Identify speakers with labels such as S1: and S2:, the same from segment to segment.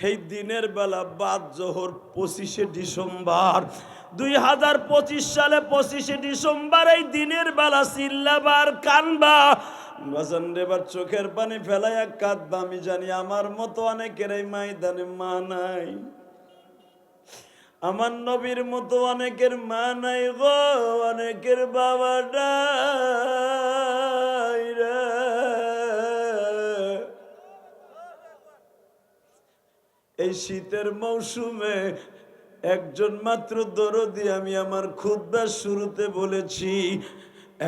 S1: এই দিনের বেলা বাদ জোহর 25শে ডিসেম্বর 2025 সালে 25শে ডিসেম্বর এই দিনের বেলা চিল্লাবার কানবা বাজান এবার চোখের পানি ফেলাইয়া কাঁদবা। আমি জানি আমার মতো অনেকের এই ময়দানে মা নাই, আমার নবীর মতো অনেকের মা নাই গো, অনেকের বাবা নাই রে। এই শীতের মৌসুমে একজন মাত্র দরদি, আমি আমার খুতবার শুরুতে বলেছি,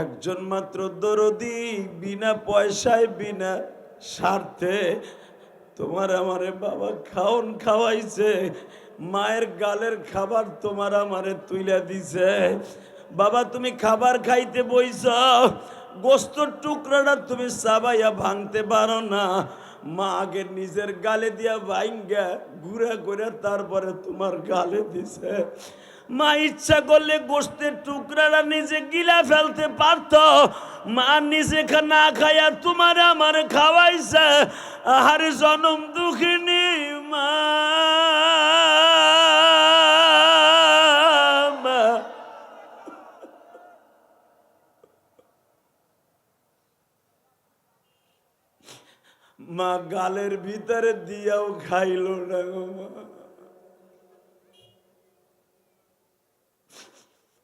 S1: একজন মাত্র দরদি বিনা পয়সায় বিনা স্বার্থে তোমার আমারে বাবা খাওন খাওয়াইছে, মায়ের গালের খাবার তোমার আমারে তুইলা দিছে। বাবা তুমি খাবার খাইতে বইছ, গোস্তর টুকরাটা তুমি চাবাইয়া ভাঙতে পারো না, মা আগে নিজের গালে দিয়া ভাঙ্গা ঘুরা ঘুরা তারপরে তোমার গালে দিছে। মা ইচ্ছা করলে গোস্তের টুকরাটা নিজে গিলা ফেলতে পারত, মা নিজে না খাইয়া তোমার আমার খাওয়াইছে। আর জনম দুঃখিনী মা, মা গালের ভিতরে দিয়াও খাইল না গো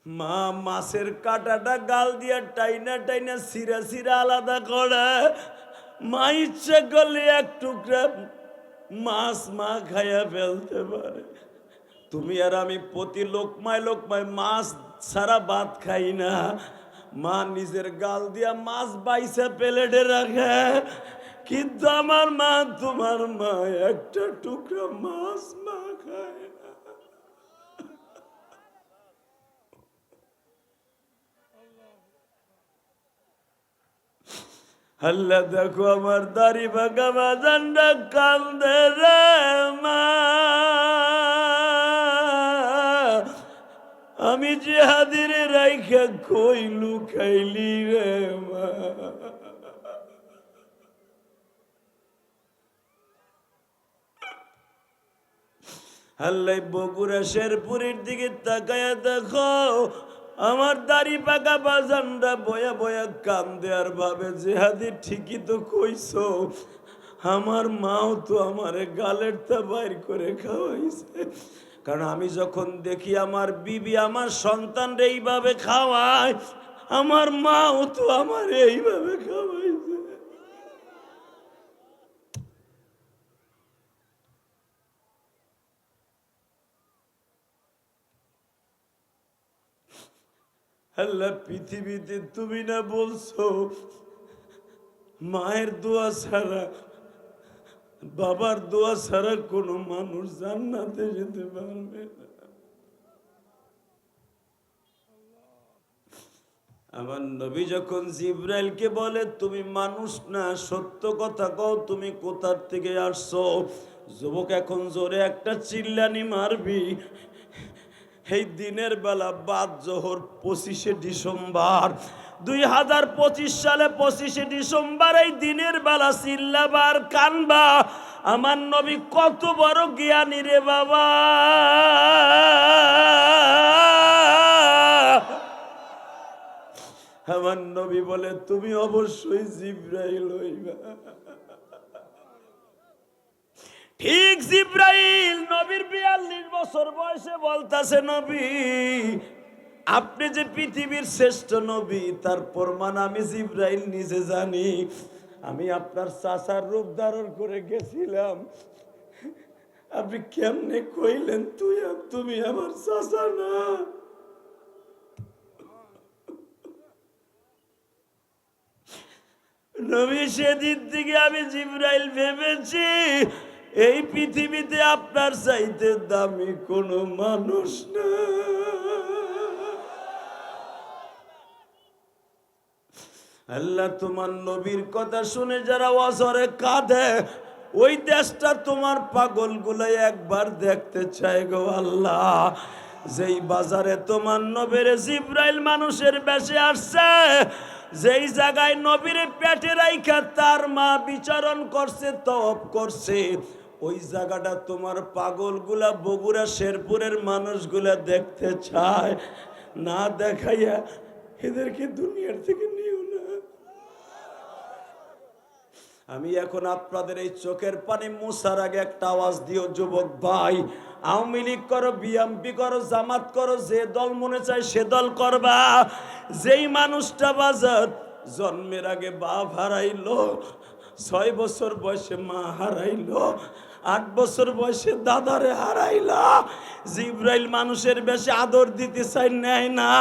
S1: মা। মাছের কাঁটাটা গাল দিয়া টাইনা টাইনা সিরা সিরা আলাদা করে, মা ইচ্ছা করলে এক টুকরা মাছ মা খাইয়া ফেলতে পারে। তুমি আর আমি প্রতি লোকমায় লোকমায় মাছ ছাড়া ভাত খাই না, মা নিজের গাল দিয়া মাছ বাইসে প্লেটে রাখে, কিন্তু আমার মা তোমার মা একটা টুকরা মাছ মা খায় না। আল্লাহ দেখো আমার দাড়ি বাঁকা বাজানটা কান্দে রে মা, আমি জিহাদির রাইখা কই লুকাইলি রে মা। আল্লাহ বগুড়া শেরপুরের দিকে তাকায়া দেখো আমার দাড়ি পাকা বাজানরা বয়া বয়া কান্দে আর ভাবে জিহাদি ঠিকই তো কইছো, আমার মাও তো আমার গালের তা বাইর করে খাওয়াইছে। কারণ আমি যখন দেখি আমার বিবি আমার সন্তানরা এইভাবে খাওয়ায়, আমার মাও তো আমার এইভাবে খাওয়াইছে। আল্লাহ পৃথিবীতে তুমি না বলছো মায়ের দোয়া ছাড়া বাবার দোয়া ছাড়া কোনো মানুষ জান্নাতে যেতে পারবে না। আমার নবী যখন জিবরাইলকে বলে তুমি মানুষ না সত্য কথা কও, তুমি কোথার থেকে আসছো, যুবক এখন জোরে একটা চিল্লানি মারবি। এই দিনের বেলা বাদ জোহর 25শে ডিসেম্বর 2025 সালে 25শে ডিসেম্বর এই দিনের বেলা চিল্লাবার কানবা। আমার নবী কত বড় জ্ঞানী রে বাবা, আমার নবী বলে তুমি অবশ্যই জিবরাইল হইবা। ঠিক জিবরাইল নবীর 42 বছর বয়সে বলতাছে নবী আপনি যে পৃথিবীর শ্রেষ্ঠ নবী তার প্রমাণ আমি জিবরাইল নিজে জানি। আমি আপনার চাচার রূপ ধারণ করে গেছিলাম, আপনি কেমনে কইলেন তুমি আমার চাচা না? নবী সেদিন থেকে আমি জিবরাইল ভেবেছি এই পৃথিবীতে আপনার চাইতে দামি কোনো মানুষ না। আল্লাহ তোমার নবীর কথা শুনে যারা অঝরে কাঁদে ওই দেশটা তোমার পাগল গুলাই একবার দেখতে চাই গো আল্লাহ। যেই বাজারে তোমার নবীর জিবরাইল মানুষের বেশে আসছে, যেই জায়গায় নবীর পেটে রাইখা তার মা বিচারণ করছে তওয়াব করছে, ওই জায়গাটা তোমার পাগলগুলা বগুড়া শেরপুরের মানুষগুলা দেখতে চায়, না দেখাইয়া এদেরকে দুনিয়ার থেকে নিও না। আমি এখন আপনাদের এই চোখের পানি মুছার আগে একটা আওয়াজ দিও যুবক ভাই, আওয়ামী লীগ করো, বিএনপি করো, জামাত করো, যে দল মনে চায় সে দল করবা। যেই মানুষটা বাজার জন্মের আগে বাপ হারাইলো, 6 বছর বয়সে মা হারাইলো, 8 বছর বয়সে দাদারে হারাইলা, জিব্রাইল মানুষের বেশি আদর দিতে চাই নেয় না,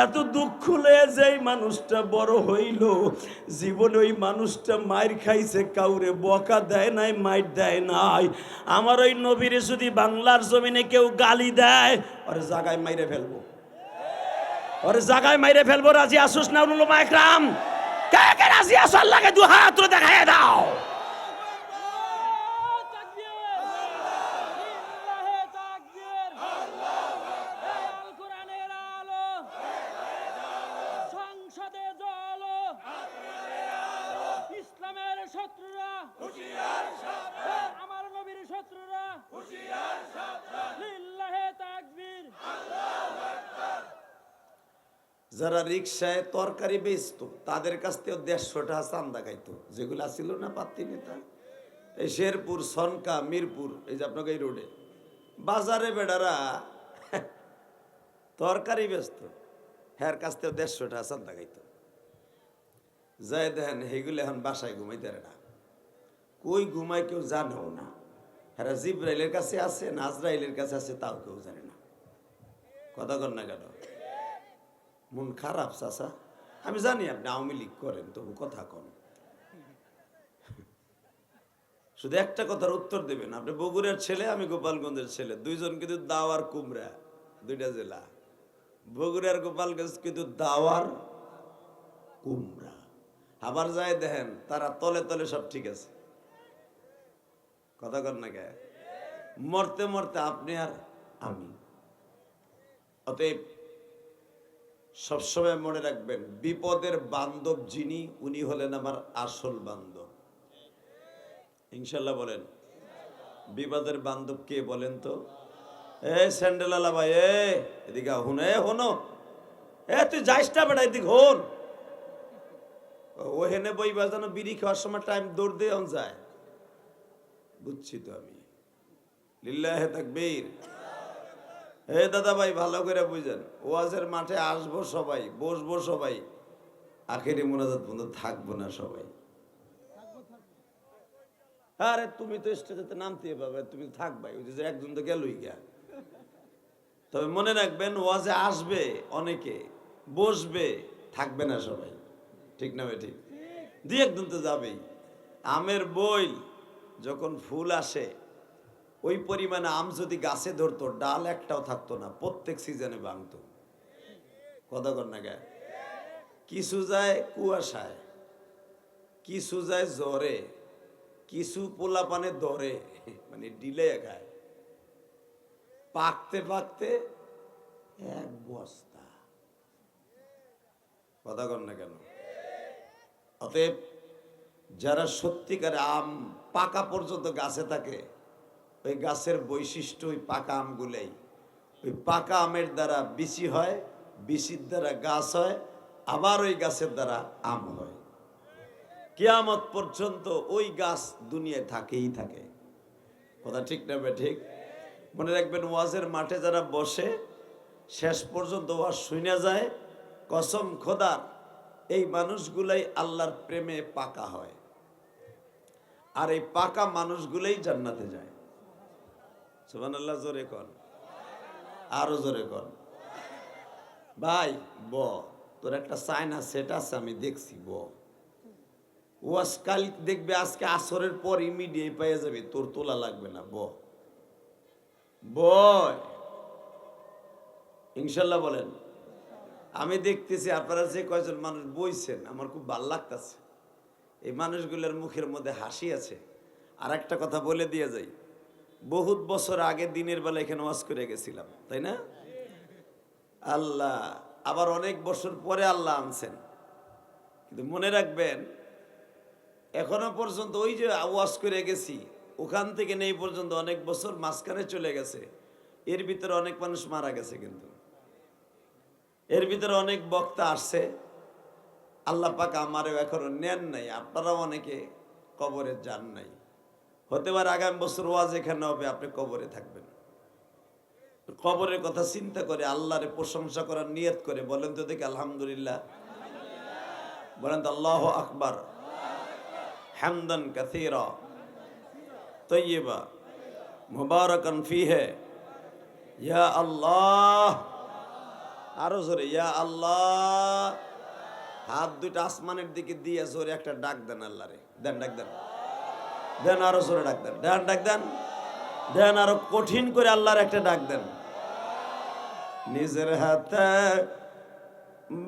S1: এত দুঃখ লয়ে যেই মানুষটা বড় হইল, জীবনে ওই মানুষটা মাইর খাইছে, কাউরে বকা দেয় নাই, মাইর দেয় নাই। আমার ওই নবীরে যদি বাংলার জমিনে কেউ গালি দেয়, ওরে জায়গায় মাইরে ফেলবো, ওরে জায়গায় মাইরে ফেলবো। রাজি আসুস না উলুমা একরাম? কে কে রাজি আসো? আল্লাহকে দু হাত দেখায় দাও। যারা রিক্সায় তরকারি বেচতো তাদের কাছ থেকে 150 টাকা চান্দা খাইতো, যেগুলো ছিল না পাত্তি নেতা, এই শেরপুর, সনকা, মিরপুর, এই যে আপনাকে এই রোডে বাজারে বেড়ারা তরকারি বেচতো, হ্যার কাছ থেকে 150 টাকা চান্দা খাইতো। যাই দেখেন এইগুলো এখন বাসায় ঘুমাইতে না, কই ঘুমায় কেউ জানেও না। হ্যাঁ, জিব্রাইলের কাছে আছে, নাজরাইলের কাছে আছে, তাও কেউ জানে না। কথা কর না কেন? মন খারাপ চাচা, আমি জানি আপনি আওয়ামী লীগ করেন, তবু কথা কন। শুধু একটা কথার উত্তর দেবেন, আপনি বগুড়ার ছেলে, আমি গোপালগঞ্জের ছেলে, দুইজন কিন্তু দাওয়ার কুমড়া, দুইটা জেলা, বগুড়ার গোপালগঞ্জ কিন্তু দাওয়ার কুমড়া। আবার যায় দেখেন তারা তলে তলে সব ঠিক আছে। কথা কন না কে? মরতে মরতে আপনি আর আমি। অতএব সবসময় মনে রাখবেন, বিপদের বান্ধব যিনি, উনি হলেন আমার আসল বান্ধব। ইনশাল্লাহ বলেন। বিপদের বান্ধব কে বলেন তো? স্যান্ডেলালা ভাই, এদিকে হুন, হনো, তুই যাইস না বেটা, এদিকে হন। ও হেনে বই বাজানো, বিড়ি খাওয়ার সময় টাইম দৌড় দিয়ে যায়, বুঝছি তো আমি। লিল্লাহে তাকবীর। দাদা ভাই ভালো করে বুঝেন, ওয়াজের মাঠে আসবো সবাই, বসবো সবাই, আখেরি মোনাজাত পর্যন্ত থাকবো না সবাই। আরে তুমি তো স্টেজেতে নামতে পাবে, তুমি থাকবাই, ওই যে একজন তো গেলই গা। তবে মনে রাখবেন, ওয়াজে আসবে অনেকে, বসবে, থাকবে না সবাই, ঠিক না ভাই? ঠিক। দুই একজন তো যাবেই। আমের বই যখন ফুল আসে, ওই পরিমাণে আম যদি গাছে ধরতো, ডাল একটাও থাকতো না, প্রত্যেক সিজনে ভাঙতো। কথা কর না গায়ে? কিছু যায় কুয়াশায়, কিছু যায় জ্বরে, কিছু পোলা পানে ধরে, মানে ডিলে খায়, পাকতে পাকতে এক বস্তা। কথা কর না কেন? অতএব যারা সত্যিকারে আম পাকা পর্যন্ত গাছে থাকে, ওই গাছের বৈশিষ্ট্য ওই পাকা আমগুলাই। ওই পাকা আমের দ্বারা বিচি হয়, বিচির দ্বারা গাছ হয়, আবার ওই গাছের দ্বারা আম হয়। কিয়ামত পর্যন্ত ওই গাছ দুনিয়ায় থাকেই থাকে। কথা ঠিক না বে ঠিক? মনে রাখবেন, ওয়াজের মাঠে যারা বসে শেষ পর্যন্ত ওয়াজ শুনে যায়, কসম খোদার, এই মানুষগুলাই আল্লাহর প্রেমে পাকা হয়, আর এই পাকা মানুষগুলাই জান্নাতে যায়। সুবহানাল্লাহ, জোরে কর, আরো জোরে কর। ভাই ব, তোর একটা চায়না সেট আছে, আমি দেখছি, ব ওয়াজ কাল দেখবে, আজকে আসরের পর ইমিডিয়েট পেয়ে যাবে, তোর তোলা লাগবে না, ব বয় ইনশাল্লাহ বলেন। আমি দেখতেছি আপনারা যে কয়জন মানুষ বইছেন, আমার খুব ভালো লাগতেছে। এই মানুষগুলোর মুখের মধ্যে হাসি আছে। আর একটা কথা বলে দিয়ে যাই, বহুত বছর আগে দিনের বেলা এখানে ওয়াজ করে গেছিলাম, তাই না? আল্লাহ আবার অনেক বছর পরে আল্লাহ আনছেন, কিন্তু মনে রাখবেন, এখনো পর্যন্ত ওই যে ওয়াজ করে গেছি, ওখান থেকে নেই পর্যন্ত অনেক বছর মাঝখানে চলে গেছে, এর ভিতরে অনেক মানুষ মারা গেছে, কিন্তু এর ভিতরে অনেক বক্তা আসছে, আল্লাহ পাক আমারও এখনো নেন নাই, আপনারাও অনেকে কবরে যান নাই। হতে পারে আগামী বছর ওয়াজ এখানে হবে, আপনি কবরে থাকবেন। কবরের কথা চিন্তা করে আল্লাহরে প্রশংসা করার নিয়ত করে বলেন তো দেখি আলহামদুলিল্লাহ, বলেন তো আল্লাহু আকবার, হামদান কাসীরা তয়্যিবা মুবারাকান ফীহি, ইয়া আল্লাহ, আরো জোরে ইয়া আল্লাহ। হাত দুইটা আসমানের দিকে দিয়ে জোরে একটা ডাক দেন আল্লাহরে, দেন ডাক দেন, দেন আরো জোরে ডাক দেন, দেন ডাক দেন, দেন আরো কঠিন করে আল্লাহর একটা ডাক দেন। নিজের হাতে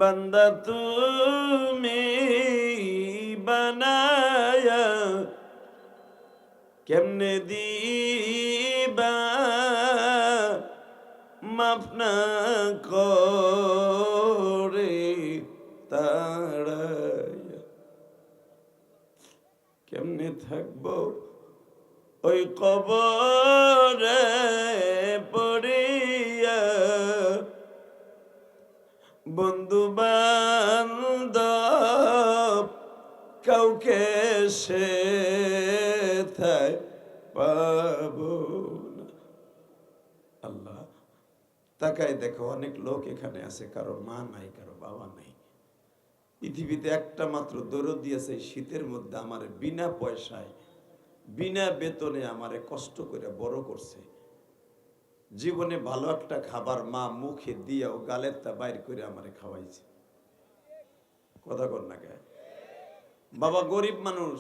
S1: বান্দা তুমি বানায়া কেমনে দিবা মাফ না করে তাড়াইয়া, কেমনে থাকবো ওই কবরে পড়িয়া, বন্ধু বান্ধব কাউকে সে পাবো না। আল্লাহ তাকাই দেখো, অনেক লোক এখানে আছে, কারো মা নাই, কারো বাবা নাই। পৃথিবীতে একটা মাত্র দরদি আছে, শীতের মধ্যে আমার বিনা পয়সায় বিনা বেতনে আমারে কষ্ট করে বড় করছে। জীবনে ভালো একটা খাবার মা মুখে দিয়েও গালের তা বাইর করে আমারে খাওয়াইছে। কথা কর না কে? বাবা গরিব মানুষ,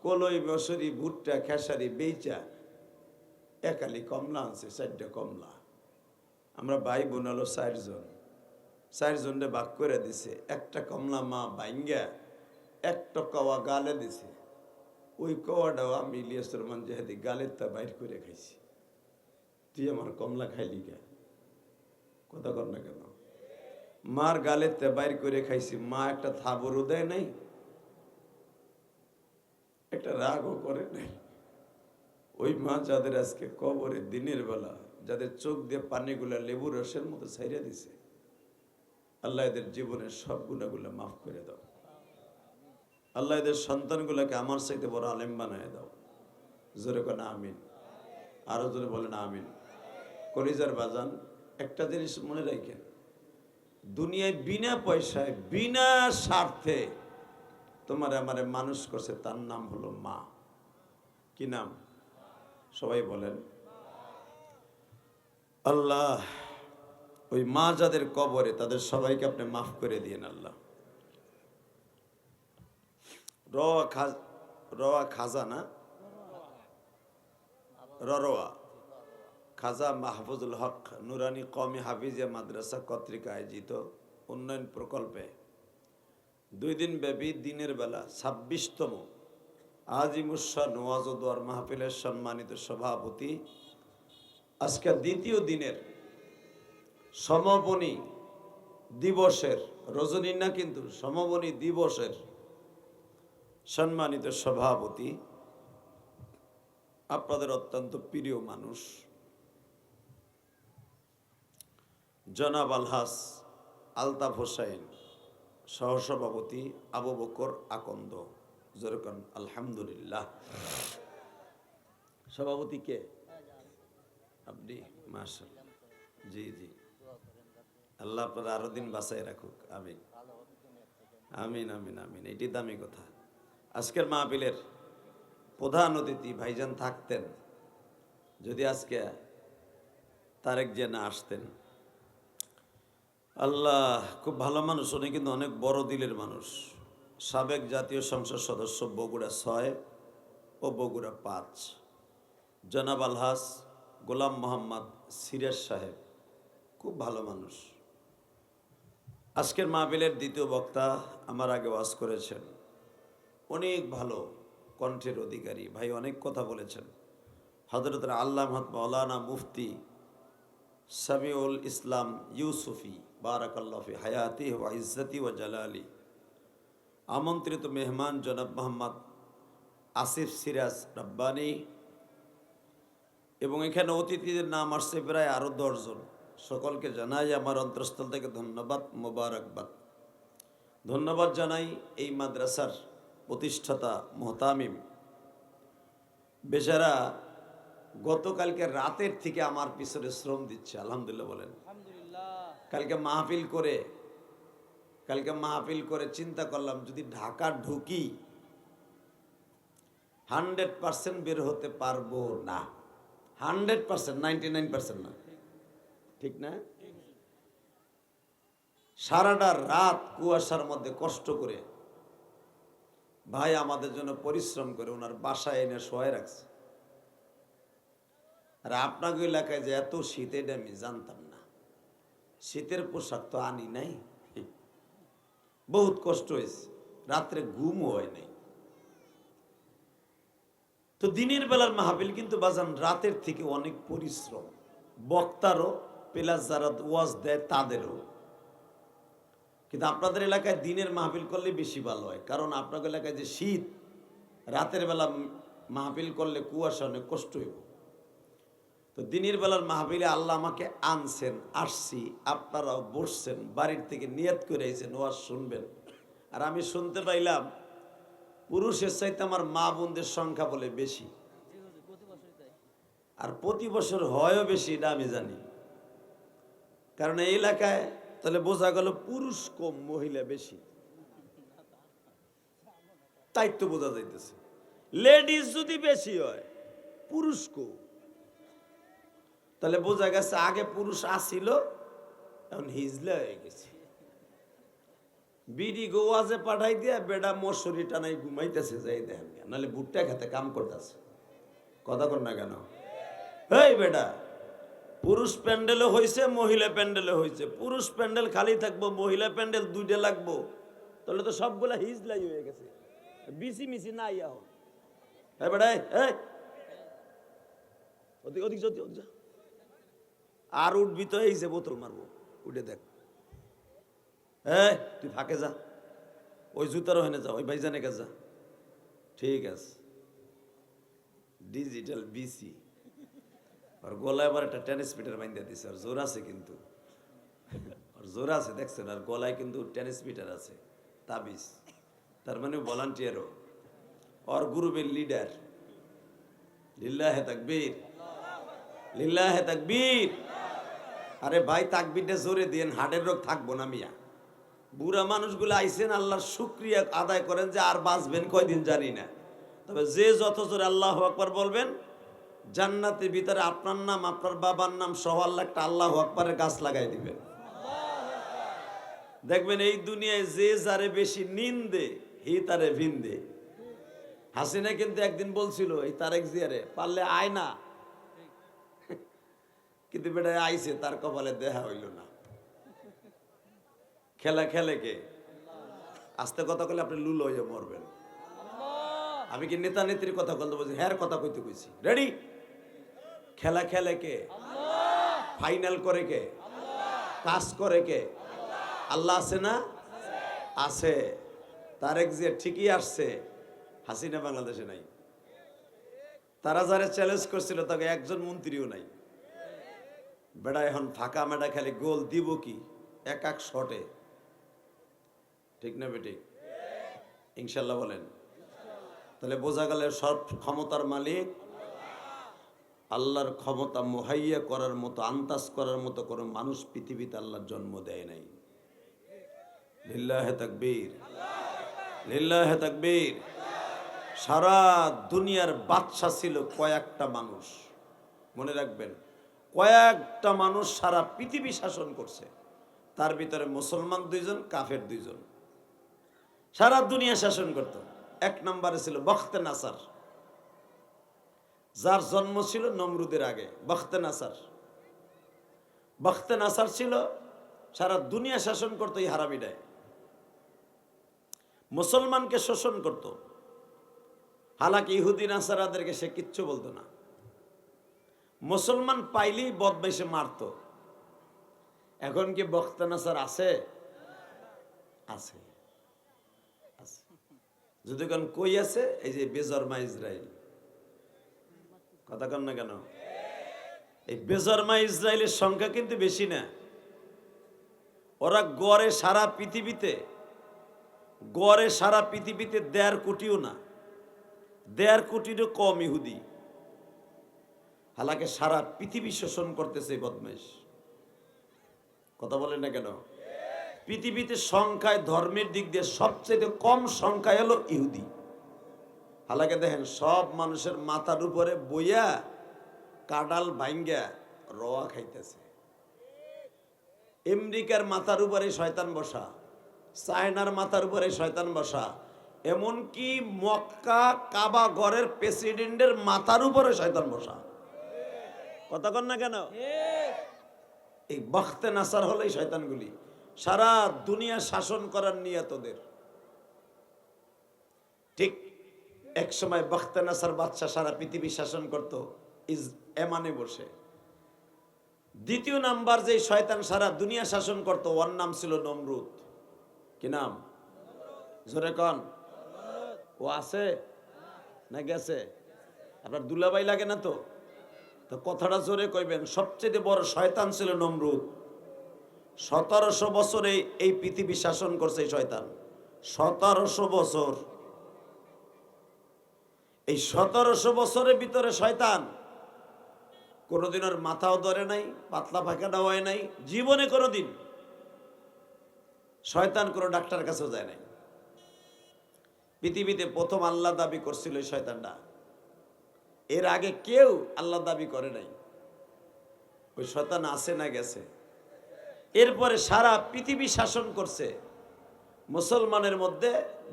S1: কলই বছরি ভুট্টা খেসারি বেচা একালি কমলা আনছে, 4টা কমলা। আমরা ভাই বোন হলো 4 জন, 4 জনরে ভাগ করে দিছে। একটা কমলা মা বাইঙ্গা একটা কওয়া গালে দিছে, ওই কওয়াটাও আমি ইলিয়াসুর রহমান জাহাদি গালের তা বাইর করে খাইছি। তুই আমার কমলা খাইলি কে? কথা কর না কেন? মার গালের তা বাইর করে খাইছি, মা একটা থাবরও দেয় নাই, একটা রাগও করে নাই। ওই মা যাদের আজকে কবরে দিনের বেলা, যাদের চোখ দিয়ে পানিগুলা লেবু রসের মতো ছাইরা দিছে, আল্লাহ এদের জীবনের সব গুণাগুলো মাফ করে দাও। আল্লাহ এদের সন্তানগুলোকে আমার চাইতে বড় আলেম বানায় দাও। জোরে কোন আমিন, আরো জোরে বলেন আমিন। কলিজার বাজান, একটা জিনিস মনে রাখেন, দুনিয়ায় বিনা পয়সায় বিনা স্বার্থে তোমার আমারে মানুষ করছে, তার নাম হলো মা। কি নাম? সবাই বলেন আল্লাহ। ওই মা যাদের কবরে, তাদের সবাইকে আপনি মাফ করে দিয়েন আল্লাহ। রওয়া খাজা না, ররোয়া খাজা মাহফুজুল হক নুরানি কওমি হাফিজিয়া মাদ্রাসা কর্তৃক আয়োজিত উন্নয়ন প্রকল্পে 2 দিন ব্যাপী দিনের বেলা 26তম আজিমুসান ওয়াজ ও দোয়ার মাহফিলের সম্মানিত সভাপতি, আজকে দ্বিতীয় দিনের সমাপনী দিবসের রজনী না, কিন্তু সমাপনী দিবসের সম্মানিত সভাপতি, আপনাদের অত্যন্ত প্রিয় মানুষ জনাব আলহাজ আলতাফ হোসেন, সহসভাপতি আবু বকর আকন্দ। যেরকম আলহামদুলিল্লাহ। সভাপতি কে? আপনি? মাশাআল্লাহ, জি জি, আল্লাহ আপনারা আরো দিন বাঁচায় রাখুক, আমিন আমিন আমিন আমিন। এটি দামি কথা। আজকের মাহফিলের প্রধান অতিথি ভাইজান থাকতেন, যদি আজকে তারেক জিয়া আসতেন। আল্লাহ, খুব ভালো মানুষ উনি, কিন্তু অনেক বড় দিলের মানুষ। সাবেক জাতীয় সংসদ সদস্য বগুড়া 6 ও বগুড়া 5, জনাব আলহাজ গোলাম মোহাম্মদ সিরাজ সাহেব, খুব ভালো মানুষ। আজকের মাহফিলের দ্বিতীয় বক্তা আমার আগে ওয়াজ করেছেন, অনেক ভালো কণ্ঠের অধিকারী ভাই, অনেক কথা বলেছেন। হযরত আল্লামা মাওলানা মুফতি সামিউল ইসলাম ইউসুফি বারাকাল্লাহু ফি হায়াতিহি ওয়া ইজ্জতি ওয়া জালালি, আমন্ত্রিত মেহমান জনাব মোহাম্মদ আসিফ সিরাজ রব্বানি এবং এখানে অতিথিদের নাম আসছে প্রায় আরো 10 জন। সকলকে জানাই আমার অন্তরস্থল থেকে ধন্যবাদ, মোবারকবাদ। ধন্যবাদ জানাই এই মাদ্রাসার প্রতিষ্ঠাতা মুহতামিম, বেচারা গতকালকে রাতের থেকে আমার পিছনে শ্রম দিচ্ছে। আলহামদুলিল্লাহ বলেন। কালকে মাহফিল করে চিন্তা করলাম যদি ঢাকা ঢুকি 100% বের হতে পারবো না। 100%, 99% না, ঠিক না? সারাটা রাত কুয়াশার মধ্যে কষ্ট করে ভাই আমাদের জন্য পরিশ্রম করে ওনার বাসায় এনে শোয়াই রাখছে। আর আপনাকে এলাকায় যে এত শীত, এটা আমি জানতাম না। শীতের পোশাক তো আনি নাই, বহুত কষ্ট হয়েছে, রাত্রে ঘুমও হয় নাই। তো দিনের বেলার মাহফিল কিন্তু বাজান রাতের থেকে অনেক পরিশ্রম, বক্তারও প্লাস যারা ওয়াজ দেয় তাদেরও। কিন্তু আপনাদের এলাকায় দিনের মাহফিল করলে বেশি ভালো হয়, কারণ আপনাদের এলাকায় যে শীত, রাতের বেলা মাহফিল করলে কুয়াশা অনেক কষ্ট হইব। তো দিনের বেলার মাহফিলে আল্লাহ আমাকে আনছেন, আসছি, আপনারাও বসছেন, বাড়ির থেকে নিয়ত করে আইছেন ওয়াজ শুনবেন। আর আমি শুনতে পাইলাম পুরুষের চাইতে আমার মা বোনদের সংখ্যা বলে বেশি, আর প্রতি বছর হয়ও বেশি, এটা আমি জানি। কারণ এই এলাকায় তাহলে বোঝা গেল পুরুষ কম মহিলা বেশি, তাই তো বোঝা যাইতেছে। লেডিস যদি বেশি হয় পুরুষ কম, তাহলে বোঝা গেছে আগে পুরুষ আসিল, এখন হিজলা হয়ে গেছে। বিডি গোয়াজে পাঠাই দিয়া বেডা মশুরি টানাই ঘুমাইতেছে, যাই দেখেন, নাহলে ভুট্টা খেতে কাম করতেছে। কথা কর না কেন? এই বেডা, পুরুষ প্যান্ডেলও হয়েছে, মহিলা প্যান্ডেলও হয়েছে। পুরুষ প্যান্ডেল খালি থাকবো, মহিলা প্যান্ডেল 2টা লাগবো, তাহলে তো সবগুলা হিজলাই হয়ে গেছে, বিসি মিসি নাই এখন। হ্যাঁ বেড়া, ওদিক যা, আর উঠবি তো এই যে বোতল মারবো, উঠে দেখ। তুই ফাঁকে যা, ওই জুতার ওখানে যা, ওই ভাইজানে কাছে যা। ঠিক আছে, ডিজিটাল বিসি। আর গলায় আবার একটা টেনিস পিটার বাইন্ধা দিছে, আর জোর আছে কিন্তু, আর জোর আছে দেখছেন, আর গলায় কিন্তু টেনিস পিটার আছে, তাবিজ। তার মানে ভলান্টিয়ারও, আর গ্রুপের লিডার। লিল্লাহে তাকবীর, লিল্লাহে তাকবীর। আরে ভাই তাকবীরটা জোরে দিয়েন, হার্টের রোগ থাকবো না মিয়া। বুড়া মানুষগুলো আইসেন, আল্লাহর শুকরিয়া আদায় করেন যে আর বাঁচবেন কয়দিন জানি না, তবে যে যত জোরে আল্লাহু আকবার বলবেন, জান্নাতের ভিতরে আপনার নাম, আপনার বাবার নাম সহ আল্লাহ একটা আল্লাহু আকবারের গাছ লাগাই দিবেন। দেখবেন এই দুনিয়ায় যে যারে বেশি নিন্দে হি তারে ভিন্দে। হাসিনা কিন্তু একদিন বলছিল এই তারেক জিয়ারে, পারলে আয় না, কিন্তু বেটা আইছে, তার কপালে দেখা হইল না। খেলা খেলে কে? আস্তে কথা কইলে আপনি লুল হয়ে মরবেন। আমি কি নেতা নেত্রীর কথা বলতে বলছি? হ্যাঁ কথা কইতে কইছি। রেডি? খেলা খেলে কে? ফাইনাল করে কে? কাজ করে কে? আল্লাহ আছে না? আছে। তারেক জিয়া ঠিকই আসছে, হাসিনা বাংলাদেশে নাই। তারা যারা চ্যালেঞ্জ করছিল তাকে একজন মন্ত্রীও নাই। বেড়া এখন ফাঁকা মেডা খেলে গোল দিব কি এক এক শটে, ঠিক না বেঠিক? ইনশাল্লাহ বলেন। তাহলে বোঝা গেল সব ক্ষমতার মালিক আল্লাহর। ক্ষমতা মুহাইয়া করার মতো, আন্দাজ করার মতো কোনো মানুষ পৃথিবীতে আল্লাহর জন্ম দেয় নাই। লিল্লাহে তাকবীর, লিল্লাহে তাকবীর। সারা দুনিয়ার বাদশা ছিল কয়েকটা মানুষ, মনে রাখবেন, কয়েকটা মানুষ সারা পৃথিবী শাসন করছে। তার ভিতরে মুসলমান 2 জন, কাফের 2 জন, সারা দুনিয়া শাসন করত। 1 নম্বরে ছিল বখতে নাসার, যার জন্ম ছিল নমরুদের আগে। বখতে নাসার, বখতে নাসার ছিল সারা দুনিয়া শাসন করতো। এই হারামিটায় মুসলমানকে শোষণ করত। হালাকি ইহুদি নাসারাদেরকে সে কিচ্ছু বলতো না। মুসলমান পাইলেই বদমাইশে মারত। এখন কি বখতে নাসার আছে? আছে, আছে। যদি কই আছে? এই যে বেজরমা ইসরায়েল। কথা কন না কেন? এই বেজন্মা ইসরায়েলের সংখ্যা কিন্তু বেশি না। ওরা গড়ে সারা পৃথিবীতে 1.5 কোটিও না, 1.5 কোটিরও কম ইহুদি। হালাকে সারা পৃথিবী শোষণ করতেছে বদমাইশ। কথা বলেন না কেন? পৃথিবীতে সংখ্যায় ধর্মের দিক দিয়ে সবচেয়ে কম সংখ্যায় হলো ইহুদি। হালাকে দেখেন সব মানুষের মাথার উপরে বইয়া কাডাল ভাঙ্গা রোয়া খাইতেছে। আমেরিকার মাথার উপরে শয়তান বসা, চায়নার মাথার উপরে শয়তান বসা, এমনকি মক্কা কাবা ঘরের প্রেসিডেন্টের মাথার উপরে শয়তান বসা। কথা কন না কেন? এই বখতে নাসার হলো এই শয়তানগুলি, সারা দুনিয়া শাসন করার নিয়ত ওদের। ঠিক এক সময় বখতে নাসার বাদশা সারা পৃথিবী শাসন করত এমানে বসে। দ্বিতীয় নাম্বার যে শয়তান সারা দুনিয়া শাসন করত, ওর নাম ছিল নমরুদ। কি নাম? জোরে কন। ও আছে না গেছে? আপনার দুলাভাই লাগে না তো? তো কথাটা জোরে কইবেন। সবচেয়ে বড় শয়তান ছিল নমরুদ। 1700 বছরে এই পৃথিবী শাসন করছে এই শয়তান। 1700 বছর। এই 1700 বছরের ভিতরে শয়তান কোনোদিন ওর মাথাও ধরে নাই, পাতলা পায়খানা হয় নাই জীবনে কোনোদিন। শয়তান কোনো ডাক্তারের কাছেও যায় নাই। পৃথিবীতে প্রথম আল্লাহ দাবি করছিল এই শয়তানটা। এর আগে কেউ আল্লাহ দাবি করে নাই। ওই শয়তান আছে না গেছে? এরপরে সারা পৃথিবী শাসন করছে। মুসলমানের মধ্যে